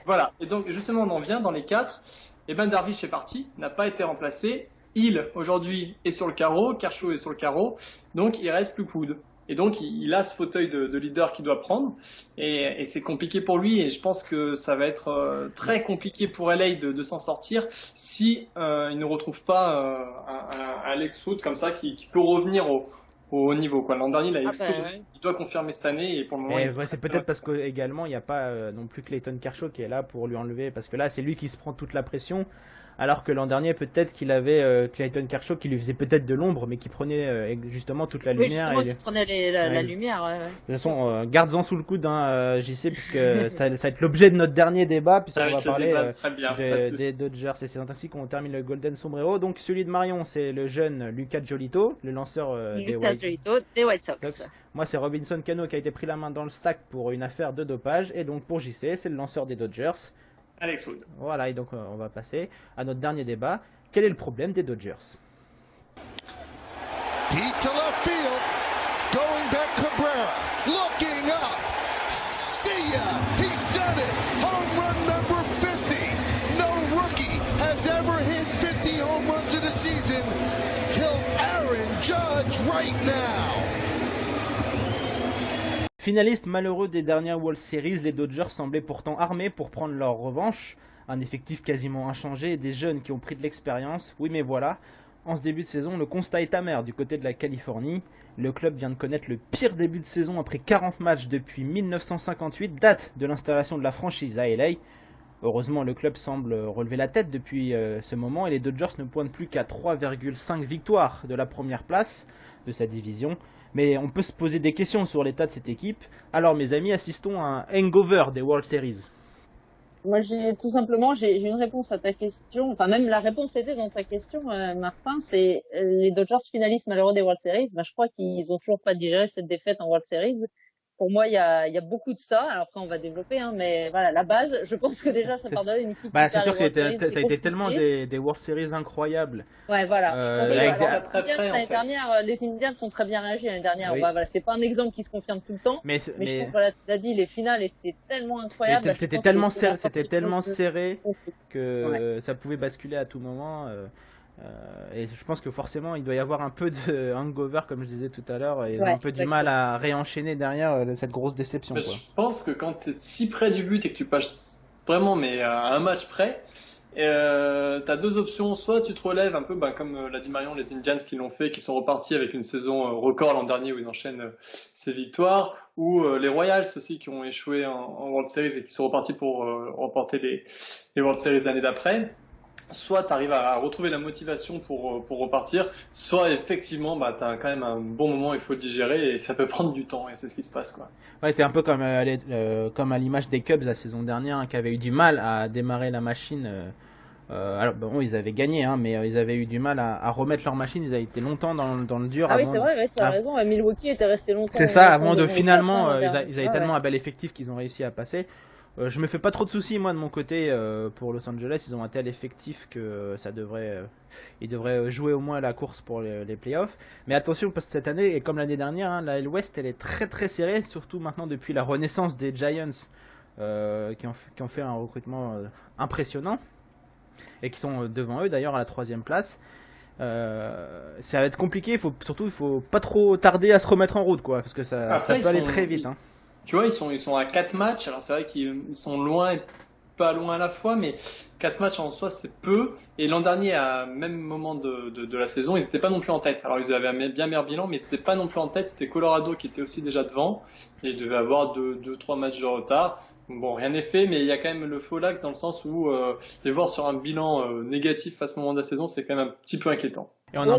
[SPEAKER 4] Voilà. Et donc justement on en vient dans les 4. Et ben Darvish est parti, n'a pas été remplacé. Hill aujourd'hui est sur le carreau, Kershaw est sur le carreau, donc il reste plus Wood. Et donc il a ce fauteuil de leader qu'il doit prendre, et c'est compliqué pour lui. Et je pense que ça va être très compliqué pour LA de s'en sortir si il ne retrouve pas un Alex Wood comme ça qui peut revenir au haut niveau, quoi. L'an dernier, il a explosé. Il doit confirmer cette année et pour le moment.
[SPEAKER 3] C'est peut-être parce qu'également il n'y a pas non plus Clayton Kershaw qui est là pour lui enlever, parce que là c'est lui qui se prend toute la pression. Alors que l'an dernier, peut-être qu'il avait Clayton Kershaw qui lui faisait peut-être de l'ombre, mais qui prenait justement toute la lumière.
[SPEAKER 7] Oui, justement, qui prenait la lumière. Ouais.
[SPEAKER 3] De toute façon, garde-en sous le coude, hein, JC, puisque ça va être l'objet de notre dernier débat, puisqu'on va parler des Dodgers. Et c'est ainsi qu'on termine le Golden Sombrero. Donc celui de Marion, c'est le jeune Lucas Giolito, le lanceur des
[SPEAKER 7] White Sox.
[SPEAKER 3] Moi, c'est Robinson Cano qui a été pris la main dans le sac pour une affaire de dopage. Et donc pour JC, c'est le lanceur des Dodgers,
[SPEAKER 4] Alex Wood.
[SPEAKER 3] Voilà, et donc on va passer à notre dernier débat. Quel est le problème des Dodgers?
[SPEAKER 8] Deep to left field, going back Cabrera, looking up, see ya, he's done it, home run number 50. No rookie has ever hit 50 home runs in a season till Aaron Judge right now.
[SPEAKER 3] Finalistes malheureux des dernières World Series, les Dodgers semblaient pourtant armés pour prendre leur revanche. Un effectif quasiment inchangé et des jeunes qui ont pris de l'expérience. Oui, mais voilà, En ce début de saison, le constat est amer du côté de la Californie. Le club vient de connaître le pire début de saison après 40 matchs depuis 1958, date de l'installation de la franchise à LA. Heureusement, le club semble relever la tête depuis ce moment et les Dodgers ne pointent plus qu'à 3,5 victoires de la première place de sa division. Mais on peut se poser des questions sur l'état de cette équipe. Alors mes amis, assistons à un hangover des World Series.
[SPEAKER 5] Moi, j'ai une réponse à ta question. Enfin, même la réponse était dans ta question, Martin. C'est les Dodgers finalistes malheureux des World Series. Je crois qu'ils ont toujours pas digéré cette défaite en World Series. Pour moi, il y a beaucoup de ça. Alors après, on va développer, mais voilà, la base, je pense que déjà, ça part de là, une équipe.
[SPEAKER 3] C'est sûr que ça a été tellement des World Series incroyables.
[SPEAKER 5] Ouais, voilà.
[SPEAKER 4] L'année
[SPEAKER 5] dernière, les Indians sont très bien réagis l'année dernière. Oui. Voilà, c'est pas un exemple qui se confirme tout le temps. Mais je pense, voilà, tu l'as dit, les finales étaient tellement incroyables.
[SPEAKER 3] C'était tellement serré que ça pouvait basculer à tout moment. Et je pense que forcément il doit y avoir un peu de hangover comme je disais tout à l'heure et un peu du mal à réenchaîner derrière cette grosse déception.
[SPEAKER 4] Je pense que quand tu es si près du but et que tu passes vraiment à un match près, t'as deux options. Soit tu te relèves un peu comme l'a dit Marion, les Indians qui l'ont fait, qui sont repartis avec une saison record l'an dernier où ils enchaînent ces victoires, ou les Royals aussi qui ont échoué en World Series et qui sont repartis pour remporter les World Series l'année d'après. Soit tu arrives à retrouver la motivation pour repartir, soit effectivement tu as quand même un bon moment, il faut le digérer et ça peut prendre du temps et c'est ce qui se passe quoi.
[SPEAKER 3] Ouais, c'est un peu comme à l'image des Cubs la saison dernière qui avaient eu du mal à démarrer la machine. Alors bon, ils avaient gagné mais ils avaient eu du mal à remettre leur machine, ils avaient été longtemps dans le dur.
[SPEAKER 5] Ah oui, c'est vrai, tu as raison, Milwaukee était resté longtemps.
[SPEAKER 3] C'est ça, avant de finalement ils avaient tellement un bel effectif qu'ils ont réussi à passer. Je me fais pas trop de soucis moi de mon côté pour Los Angeles, ils ont un tel effectif que ils devraient jouer au moins la course pour les playoffs. Mais attention parce que cette année et comme l'année dernière, la West elle est très très serrée, surtout maintenant depuis la renaissance des Giants qui ont fait un recrutement impressionnant et qui sont devant eux d'ailleurs à la 3e place. Ça va être compliqué, il faut pas trop tarder à se remettre en route quoi, parce que ça peut aller très vite.
[SPEAKER 4] Tu vois, ils sont à 4 matchs, alors c'est vrai qu'ils sont loin et pas loin à la fois, mais 4 matchs en soi c'est peu, et l'an dernier à même moment de la saison, ils n'étaient pas non plus en tête, alors ils avaient un bien meilleur bilan, mais ils n'étaient pas non plus en tête, c'était Colorado qui était aussi déjà devant, et ils devaient avoir 2-3 matchs de retard. Bon, rien n'est fait, mais il y a quand même le faux lac dans le sens où les voir sur un bilan négatif à ce moment de la saison, c'est quand même un petit peu inquiétant.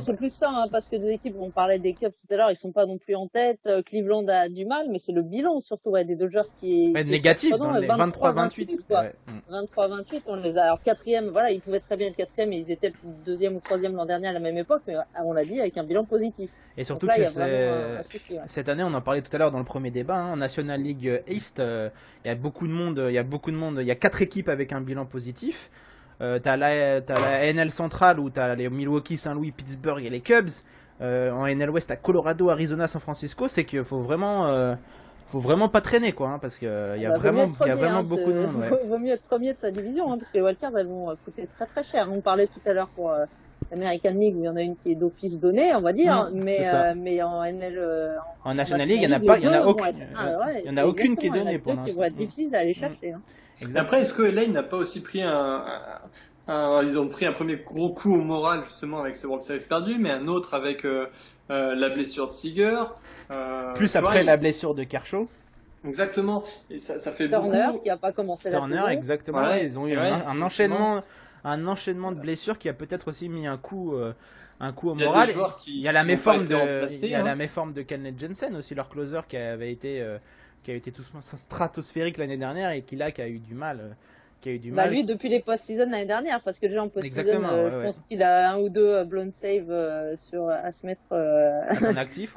[SPEAKER 5] C'est plus ça, parce que des équipes, on parlait des Cubs tout à l'heure, ils sont pas non plus en tête. Cleveland a du mal, mais c'est le bilan surtout des Dodgers qui est
[SPEAKER 3] négatif dans les 23-28.
[SPEAKER 5] 23-28, on les a. Alors 4e, voilà, ils pouvaient très bien être 4e, mais ils étaient 2e ou 3e l'an dernier à la même époque, mais on l'a dit avec un bilan positif.
[SPEAKER 3] Et surtout là, que cette année, on en parlait tout à l'heure dans le premier débat, en National League East, il y a beaucoup de monde, il y a 4 équipes avec un bilan positif. T'as la NL centrale où t'as les Milwaukee, Saint-Louis, Pittsburgh et les Cubs. En NL West, t'as Colorado, Arizona, San Francisco. C'est qu'il faut vraiment pas traîner quoi, parce qu'il y a vraiment beaucoup de monde.
[SPEAKER 5] Vaut mieux être premier de sa division, parce que les wildcards elles vont coûter très très cher. On parlait tout à l'heure pour l'American League où il y en a une qui est d'office donnée, on va dire, mais en NL,
[SPEAKER 3] en National League, il y en a aucune qui est donnée pour l'instant.
[SPEAKER 5] Qui vont être difficiles à aller chercher.
[SPEAKER 4] Après, est-ce que LA n'a pas aussi pris ils ont pris un premier gros coup au moral justement avec ces World Series perdus, mais un autre avec la blessure de Seager.
[SPEAKER 3] Plus après la blessure de Kershaw.
[SPEAKER 4] Exactement. Et ça fait
[SPEAKER 5] Turner
[SPEAKER 4] beaucoup.
[SPEAKER 5] qui a pas commencé la saison.
[SPEAKER 3] Turner, exactement. Ouais, ils ont eu un enchaînement de blessures qui a peut-être aussi mis un coup au moral. Il y a la méforme de Kenley Jensen aussi, leur closer qui a été tout stratosphérique l'année dernière et qui a eu du mal.
[SPEAKER 5] Lui depuis les post-season l'année dernière, parce que déjà en post-season, je pense qu'il a un ou deux blown save à se mettre
[SPEAKER 3] à son actif.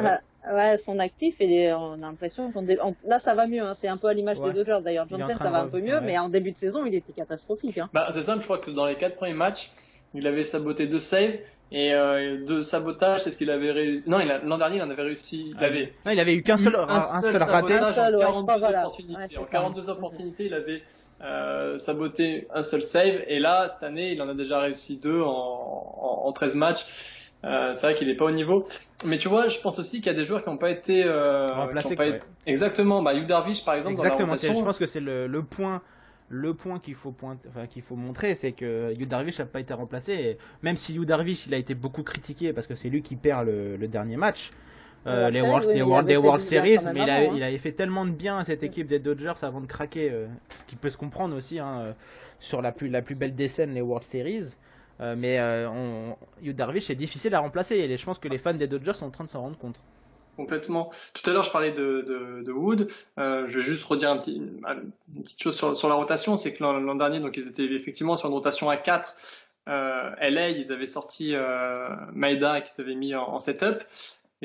[SPEAKER 5] Son actif, et on a l'impression là ça va mieux. C'est un peu à l'image des Dodgers d'ailleurs. Johnson ça va un peu mieux, mais en début de saison il était catastrophique.
[SPEAKER 4] C'est simple, je crois que dans les 4 premiers matchs, il avait saboté 2 saves. Et de sabotage, c'est ce qu'il avait réussi. Non, l'an dernier, il en avait réussi.
[SPEAKER 3] Il avait eu qu'un seul raté.
[SPEAKER 4] En 42 opportunités, il avait saboté un seul save. Et là, cette année, il en a déjà réussi 2 en 13 matchs. C'est vrai qu'il n'est pas au niveau. Mais tu vois, je pense aussi qu'il y a des joueurs qui n'ont pas été
[SPEAKER 3] remplacés.
[SPEAKER 4] Exactement. Yu Darvish, par exemple,
[SPEAKER 3] exactement,
[SPEAKER 4] dans la rotation.
[SPEAKER 3] je pense que c'est le point le point qu'il faut montrer, c'est que Yu Darvish n'a pas été remplacé. Et même si Yu Darvish il a été beaucoup critiqué parce que c'est lui qui perd le dernier match, les World Series, mais il avait fait tellement de bien à cette équipe des Dodgers avant de craquer, ce qui peut se comprendre aussi sur la plus belle des scènes, les World Series. Mais Yu Darvish c'est difficile à remplacer et je pense que les fans des Dodgers sont en train de s'en rendre compte.
[SPEAKER 4] Complètement. Tout à l'heure, je parlais de Wood. Je vais juste redire une petite chose sur la rotation. C'est que l'an dernier, donc ils étaient effectivement sur une rotation à 4. LA, ils avaient sorti Maeda qui s'avait mis en setup.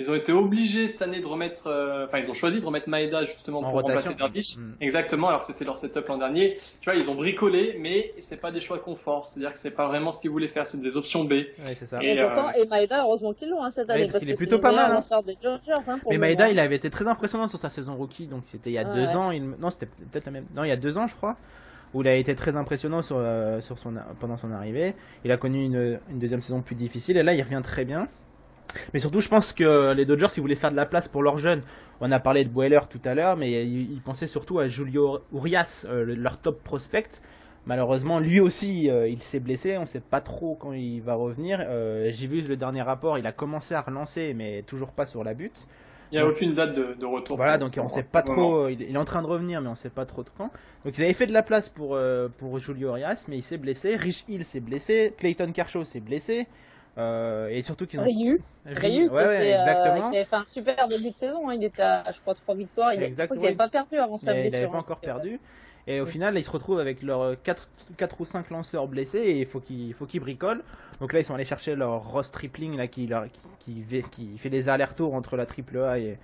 [SPEAKER 4] Ils ont été obligés cette année de remettre, ils ont choisi de remettre Maeda justement pour remplacer Darvish. Exactement, alors que c'était leur setup l'an dernier. Tu vois, ils ont bricolé, mais c'est pas des choix de confort. C'est-à-dire que c'est pas vraiment ce qu'ils voulaient faire, c'est des options B.
[SPEAKER 3] Ouais, c'est ça.
[SPEAKER 5] Et pourtant, Maeda, heureusement qu'ils l'ont cette année, parce
[SPEAKER 3] qu'il est
[SPEAKER 5] que
[SPEAKER 3] plutôt pas mal.
[SPEAKER 5] Lanceur des Dodgers,
[SPEAKER 3] mais Maeda, il avait été très impressionnant sur sa saison rookie, donc c'était il y a 2 ans. Non, c'était peut-être la même. Non, il y a 2 ans, je crois. Où il a été très impressionnant pendant son arrivée. Il a connu une deuxième saison plus difficile, et là, il revient très bien. Mais surtout, je pense que les Dodgers, ils voulaient faire de la place pour leurs jeunes. On a parlé de Boehler tout à l'heure, mais ils pensaient surtout à Julio Urias, leur top prospect. Malheureusement, lui aussi, il s'est blessé. On ne sait pas trop quand il va revenir. J'ai vu le dernier rapport, il a commencé à relancer, mais toujours pas sur la butte.
[SPEAKER 4] Il n'y a aucune date de retour.
[SPEAKER 3] Voilà, donc on ne sait pas trop. Il est en train de revenir, mais on ne sait pas trop de quand. Donc ils avaient fait de la place pour Julio Urias, mais il s'est blessé. Rich Hill s'est blessé. Clayton Kershaw s'est blessé. Et surtout qu'ils ont
[SPEAKER 5] Ryu qui avait fait un super début de saison, il était à je crois 3 victoires, je crois qu'il n'avait pas perdu avant sa blessure.
[SPEAKER 3] Il n'avait pas encore perdu. Et au final, là, ils se retrouvent avec leurs 4 ou 5 lanceurs blessés et il faut qu'ils bricolent. Donc là, ils sont allés chercher leur Ross Stripling là, qui fait les allers-retours entre la AAA et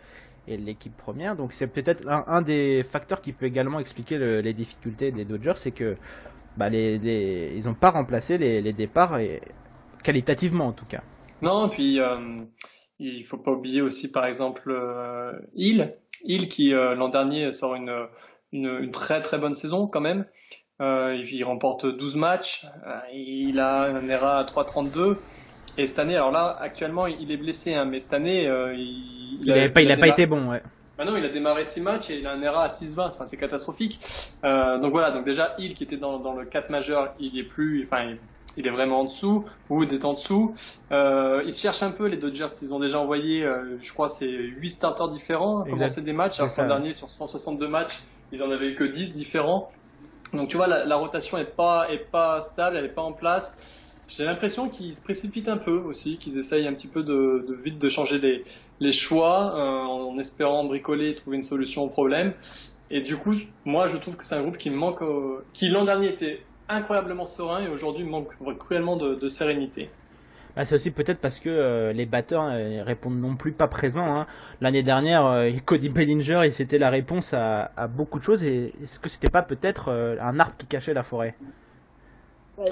[SPEAKER 3] l'équipe première. Donc c'est peut-être un des facteurs qui peut également expliquer les difficultés des Dodgers, c'est que ils n'ont pas remplacé les départs qualitativement en tout cas.
[SPEAKER 4] Non, puis il faut pas oublier aussi par exemple Hill qui l'an dernier sort une très très bonne saison quand même. Il remporte 12 matchs, il a un ERA à 3.32 et cette année, alors là actuellement il est blessé, mais cette année il a pas
[SPEAKER 3] été bon. Ouais.
[SPEAKER 4] Bah non, il a démarré 6 matchs et il a un ERA à 6.20, enfin, c'est catastrophique. Donc voilà, donc déjà Hill qui était dans le 4 majeur, il est vraiment en dessous. Wood est en dessous. Ils se cherchent un peu, les Dodgers. Ils ont déjà envoyé, je crois, c'est 8 starters différents à commencer des matchs. Alors l'an dernier, sur 162 matchs, ils en avaient eu que 10 différents. Donc tu vois, la rotation est pas stable, elle est pas en place. J'ai l'impression qu'ils se précipitent un peu aussi, qu'ils essayent un petit peu vite de changer les choix en espérant bricoler et trouver une solution au problème. Et du coup, moi, je trouve que c'est un groupe qui manque, qui l'an dernier était incroyablement serein et aujourd'hui manque cruellement de sérénité.
[SPEAKER 3] C'est aussi peut-être parce que les batteurs répondent non plus pas présents. L'année dernière, Cody Bellinger, c'était la réponse à beaucoup de choses. Et est-ce que c'était pas peut-être un arbre qui cachait la forêt?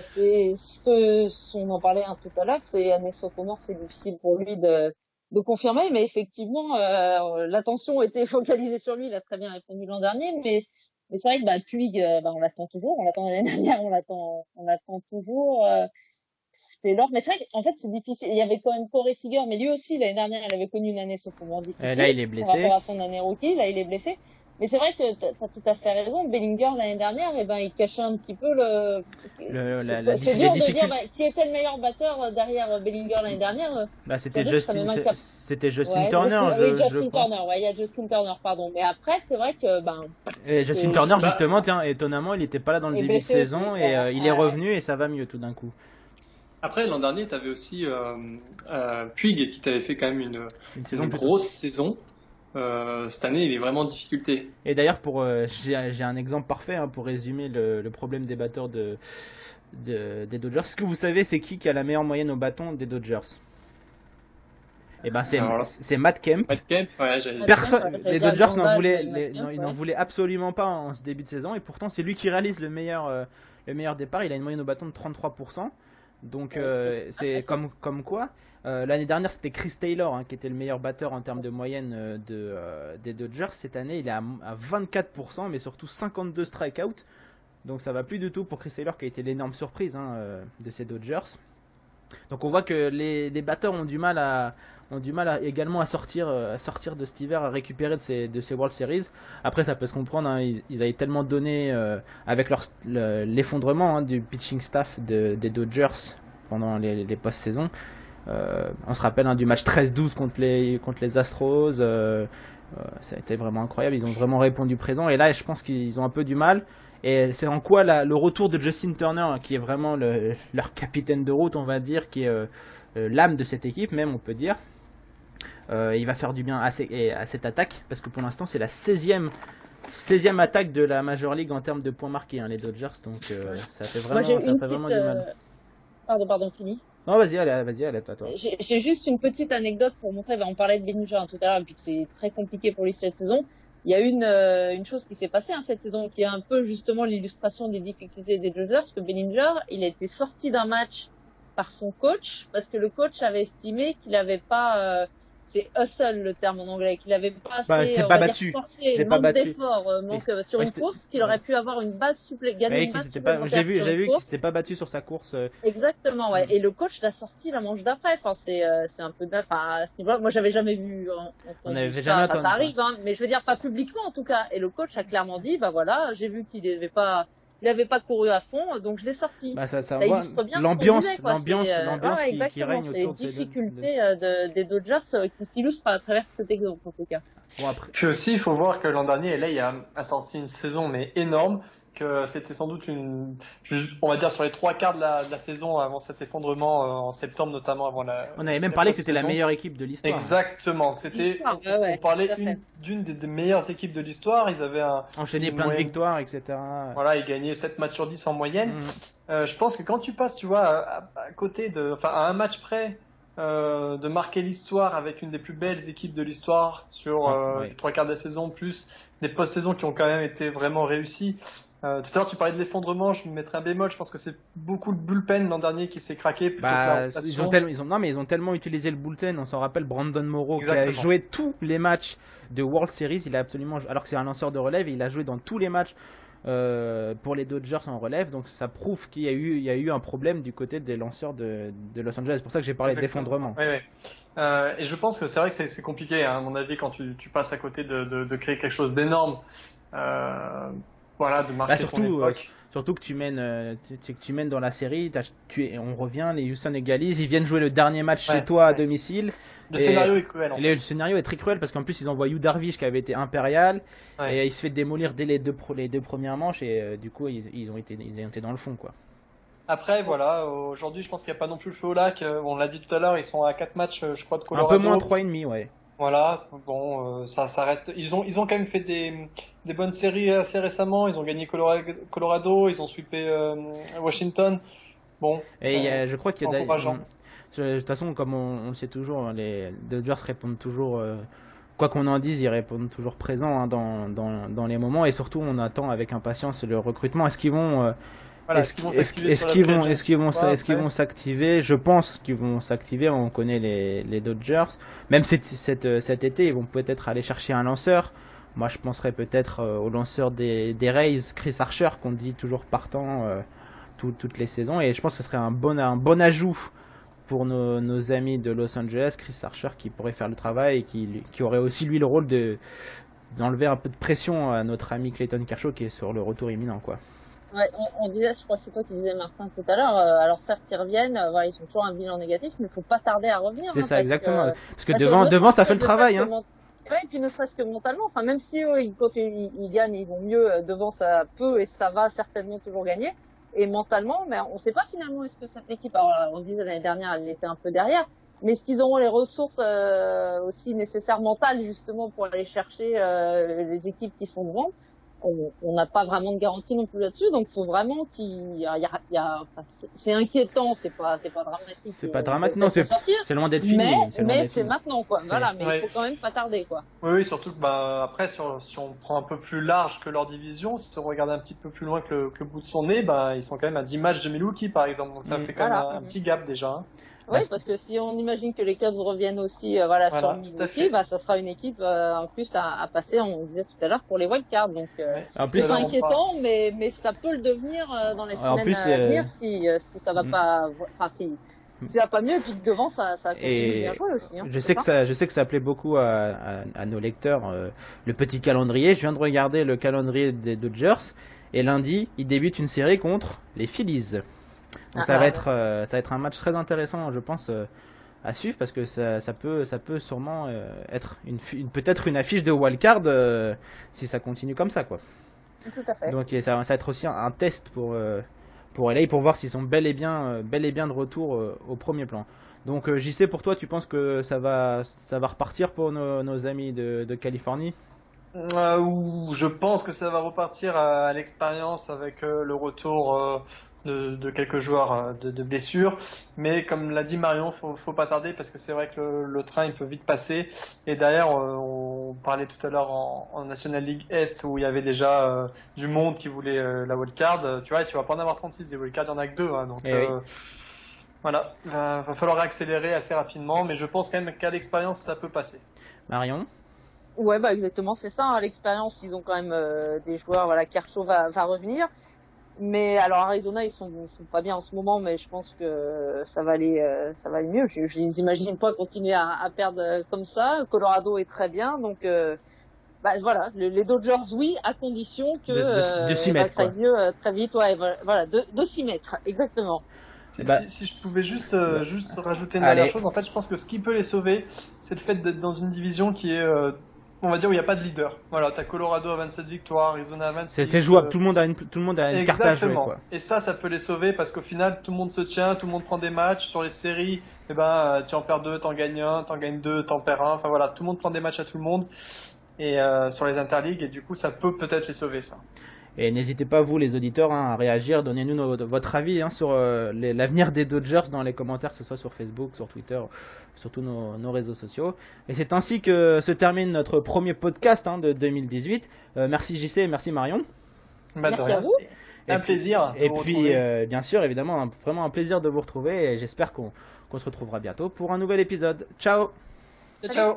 [SPEAKER 5] C'est ce que on en parlait tout à l'heure. C'est Hannes Sophomore, c'est difficile pour lui de confirmer, mais effectivement, l'attention était focalisée sur lui. Il a très bien répondu l'an dernier, mais c'est vrai que Puig, on l'attend toujours. On l'attend l'année dernière, on l'attend toujours. Taylor, mais c'est vrai qu'en fait c'est difficile. Il y avait quand même Corey Seager, mais lui aussi l'année dernière, il avait connu une année sophomore difficile.
[SPEAKER 3] Là, il est blessé.
[SPEAKER 5] Par rapport à son année rookie, là il est blessé. Mais c'est vrai que t'as tout à fait raison. Bellinger l'année dernière, il cachait un petit peu c'est dur de dire qui était le meilleur batteur derrière Bellinger l'année dernière.
[SPEAKER 3] C'était Justin Turner.
[SPEAKER 5] Justin Turner. Ouais, il y a Justin Turner, pardon. Mais après, c'est vrai que
[SPEAKER 3] et Justin Turner, justement, étonnamment, il n'était pas là dans le début de saison et il est revenu et ça va mieux tout d'un coup.
[SPEAKER 4] Après, l'an dernier, tu avais aussi Puig qui t'avait fait quand même une grosse saison. Cette année, il est vraiment en difficulté.
[SPEAKER 3] Et d'ailleurs, j'ai un exemple parfait pour résumer le problème des batteurs des Dodgers. Est-ce que vous savez c'est qui a la meilleure moyenne au bâton des Dodgers? C'est Matt Kemp. Les Dodgers n'en voulaient absolument pas en ce début de saison et pourtant c'est lui qui réalise le meilleur départ. Il a une moyenne au bâton de 33%. Donc c'est comme quoi l'année dernière c'était Chris Taylor qui était le meilleur batteur en termes de moyenne des Dodgers. Cette année il est à 24% mais surtout 52 strikeouts. Donc ça va plus du tout pour Chris Taylor qui a été l'énorme surprise de ces Dodgers. Donc on voit que les batteurs ont du mal également à sortir de cet hiver, à récupérer de ces World Series. Après, ça peut se comprendre, hein, ils avaient tellement donné avec l'effondrement du pitching staff des Dodgers pendant les post-saisons. On se rappelle du match 13-12 contre les Astros. Ça a été vraiment incroyable. Ils ont vraiment répondu présent. Et là, je pense qu'ils ont un peu du mal. Et c'est en quoi le retour de Justin Turner, hein, qui est vraiment leur capitaine de route, on va dire, qui est l'âme de cette équipe, même, on peut dire. Il va faire du bien à cette attaque, parce que pour l'instant, c'est la 16e attaque de la Major League en termes de points marqués, hein, les Dodgers. Donc ça fait vraiment du mal.
[SPEAKER 5] Pardon, fini.
[SPEAKER 3] Non, vas-y, allez, toi.
[SPEAKER 5] J'ai juste une petite anecdote pour montrer. On parlait de Bellinger tout à l'heure, et puis que c'est très compliqué pour lui cette saison. Il y a une chose qui s'est passée cette saison, qui est un peu justement l'illustration des difficultés des Dodgers, que Bellinger, il a été sorti d'un match par son coach, parce que le coach avait estimé qu'il n'avait pas... c'est hustle le terme en anglais, qu'il n'avait pas assez forcé, manque d'effort, sur une course, qu'il aurait pu avoir une base supplémentaire.
[SPEAKER 3] J'ai vu qu'il s'était pas battu sur sa course.
[SPEAKER 5] Exactement, ouais. Et le coach l'a sorti la manche d'après. Enfin, c'est un peu, à ce niveau-là, moi j'avais jamais vu. Ça arrive, hein, mais je veux dire pas publiquement en tout cas. Et le coach a clairement dit, bah voilà, j'ai vu qu'il avait pas couru à fond, donc je l'ai sorti. Ça illustre bien
[SPEAKER 3] l'ambiance qui règne
[SPEAKER 5] autour de ces difficultés des Dodgers qui s'illustrent à travers cet exemple en tout cas.
[SPEAKER 4] Bon, après. Puis aussi, il faut voir que l'an dernier, LA a sorti une saison mais énorme, que c'était sans doute on va dire sur les 3/4 de la saison avant cet effondrement en septembre notamment avant
[SPEAKER 3] on avait même parlé que c'était la meilleure équipe de l'histoire.
[SPEAKER 4] Exactement, on parlait d'une des meilleures équipes de l'histoire. Ils avaient
[SPEAKER 3] enchaîné plein de victoires, etc.
[SPEAKER 4] Voilà, ils gagnaient 7 matchs sur 10 en moyenne. Je pense que quand tu passes, tu vois, à côté à un match près de marquer l'histoire avec une des plus belles équipes de l'histoire sur les 3/4 de la saison, plus des post-saisons qui ont quand même été vraiment réussies. Tout à l'heure, tu parlais de l'effondrement, je me mettrais un bémol. Je pense que c'est beaucoup le bullpen l'an dernier qui s'est craqué plutôt que la rotation.
[SPEAKER 3] Ils ont tellement utilisé le bullpen. On s'en rappelle, Brandon Morrow, qui a joué tous les matchs de World Series. Alors que c'est un lanceur de relève, il a joué dans tous les matchs pour les Dodgers en relève. Donc ça prouve qu'il y a eu un problème du côté des lanceurs de Los Angeles. C'est pour ça que j'ai parlé d'effondrement.
[SPEAKER 4] Oui. Et je pense que c'est vrai que c'est compliqué, hein, à mon avis, quand tu passes à côté de créer quelque chose d'énorme. Voilà, de marquer ton époque.
[SPEAKER 3] Surtout que tu mènes dans la série, on revient, les Houston égalisent, ils viennent jouer le dernier match chez toi à domicile.
[SPEAKER 4] Le scénario est cruel.
[SPEAKER 3] Le scénario est très cruel parce qu'en plus ils envoient Yu Darvish qui avait été impérial et il se fait démolir dès les deux premières manches et du coup ils ont été dans le fond, quoi.
[SPEAKER 4] Après voilà, aujourd'hui je pense qu'il n'y a pas non plus le feu au lac. On l'a dit tout à l'heure, ils sont à 4 matchs je crois de Colorado.
[SPEAKER 3] Un peu moins 3,5, ouais.
[SPEAKER 4] Voilà, bon, ça reste. Ils ont quand même fait des bonnes séries assez récemment. Ils ont gagné Colorado, ils ont sweepé Washington. Bon.
[SPEAKER 3] Et je crois qu'il y a
[SPEAKER 4] encourageant.
[SPEAKER 3] De toute façon, comme on le sait toujours, les Dodgers répondent toujours. Quoi qu'on en dise, ils répondent toujours présents, hein, dans les moments. Et surtout, on attend avec impatience le recrutement. Est-ce qu'ils vont vont s'activer? Je pense qu'ils vont s'activer. On connaît les Dodgers. Même cet été, ils vont peut-être aller chercher un lanceur. Moi, je penserais peut-être au lanceur des Rays, Chris Archer, qu'on dit toujours partant toutes les saisons. Et je pense que ce serait un bon ajout pour nos amis de Los Angeles, Chris Archer, qui pourrait faire le travail et qui aurait aussi lui le rôle d'enlever un peu de pression à notre ami Clayton Kershaw qui est sur le retour imminent, quoi.
[SPEAKER 5] Ouais, on disait, je crois que c'est toi qui disais, Martin, tout à l'heure, alors certes ils reviennent, ils ont toujours un bilan négatif, mais il faut pas tarder à revenir.
[SPEAKER 3] C'est ça, exactement. Parce que devant ça fait le travail, hein.
[SPEAKER 5] Ouais, et puis ne serait-ce que mentalement, enfin même si eux ils gagnent, ils vont mieux, devant ça peut et ça va certainement toujours gagner. Et mentalement, mais on sait pas finalement est-ce que cette équipe, alors on disait l'année dernière elle était un peu derrière, mais est-ce qu'ils auront les ressources aussi nécessaires mentales justement pour aller chercher les équipes qui sont devant? On n'a pas vraiment de garantie non plus là-dessus, donc il faut vraiment c'est inquiétant, c'est pas dramatique.
[SPEAKER 3] C'est pas dramatique, non, c'est loin d'être fini.
[SPEAKER 5] Mais c'est maintenant, quoi. Voilà, mais il faut quand même pas tarder, quoi.
[SPEAKER 4] Oui, surtout que après, si on prend un peu plus large que leur division, si on regarde un petit peu plus loin que le bout de son nez, ils sont quand même à 10 matchs de Milwaukee, par exemple, donc ça fait quand même un petit gap déjà. Hein.
[SPEAKER 5] Oui, parce que si on imagine que les Cubs reviennent aussi sur Milwaukee, ça sera une équipe en plus à passer, on disait tout à l'heure, pour les wildcards. Donc c'est inquiétant, mais ça peut le devenir dans les semaines à venir si ça va pas. Enfin, si S'il n'y a pas mieux, et puis devant, ça continue bien jouer aussi. Hein,
[SPEAKER 3] je sais que ça plaît beaucoup à nos lecteurs, le petit calendrier. Je viens de regarder le calendrier des Dodgers, et lundi, ils débutent une série contre les Phillies. Donc ça va être un match très intéressant, je pense, à suivre, parce que ça peut sûrement être peut-être une affiche de wildcard si ça continue comme ça, quoi.
[SPEAKER 5] Tout à fait.
[SPEAKER 3] Donc ça va être aussi un test pour LA, pour voir s'ils sont bel et bien de retour au premier plan. Donc JC, pour toi, tu penses que ça va repartir pour nos amis de Californie?
[SPEAKER 4] Je pense que ça va repartir à l'expérience avec le retour de quelques joueurs de blessures, mais comme l'a dit Marion, faut pas tarder, parce que c'est vrai que le train il peut vite passer, et derrière on parlait tout à l'heure en National League Est où il y avait déjà du monde qui voulait la wildcard, tu vois, et tu vas pas en avoir 36 des wildcards, il y en a que 2, hein, donc
[SPEAKER 3] oui.
[SPEAKER 4] voilà, va falloir accélérer assez rapidement, mais je pense quand même qu'à l'expérience ça peut passer.
[SPEAKER 3] Marion?
[SPEAKER 5] Ouais, bah exactement, c'est ça. À l'expérience, ils ont quand même des joueurs. Voilà, Kershaw va revenir. Mais alors Arizona, ils sont pas bien en ce moment, mais je pense que ça va aller mieux. Je les imagine pas continuer à perdre comme ça. Colorado est très bien, donc voilà, les Dodgers, oui, à condition que
[SPEAKER 3] de s'y mettre,
[SPEAKER 5] que ça aille mieux très vite. Ouais, voilà, de s'y mettre, exactement.
[SPEAKER 4] Si je pouvais juste rajouter une dernière chose, en fait, je pense que ce qui peut les sauver, c'est le fait d'être dans une division qui est, on va dire, où il n'y a pas de leader. Voilà, t'as Colorado à 27 victoires, Arizona à 26.
[SPEAKER 3] C'est jouable, tout le monde a une carte à jouer, quoi.
[SPEAKER 4] Et ça peut les sauver, parce qu'au final, tout le monde se tient, tout le monde prend des matchs. Sur les séries, tu en perds 2, t'en gagnes 1, t'en gagnes 2, t'en perds 1. Enfin voilà, tout le monde prend des matchs à tout le monde. Et sur les interligues, et du coup, ça peut peut-être les sauver, ça.
[SPEAKER 3] Et n'hésitez pas, vous les auditeurs, à réagir, donnez-nous votre avis sur l'avenir des Dodgers dans les commentaires, que ce soit sur Facebook, sur Twitter, sur tous nos réseaux sociaux. Et c'est ainsi que se termine notre premier podcast de 2018. Merci JC et merci Marion.
[SPEAKER 5] Merci à vous.
[SPEAKER 4] Un plaisir.
[SPEAKER 3] Et puis, bien sûr, évidemment, vraiment un plaisir de vous retrouver, et j'espère qu'on se retrouvera bientôt pour un nouvel épisode. Ciao.
[SPEAKER 4] Ciao.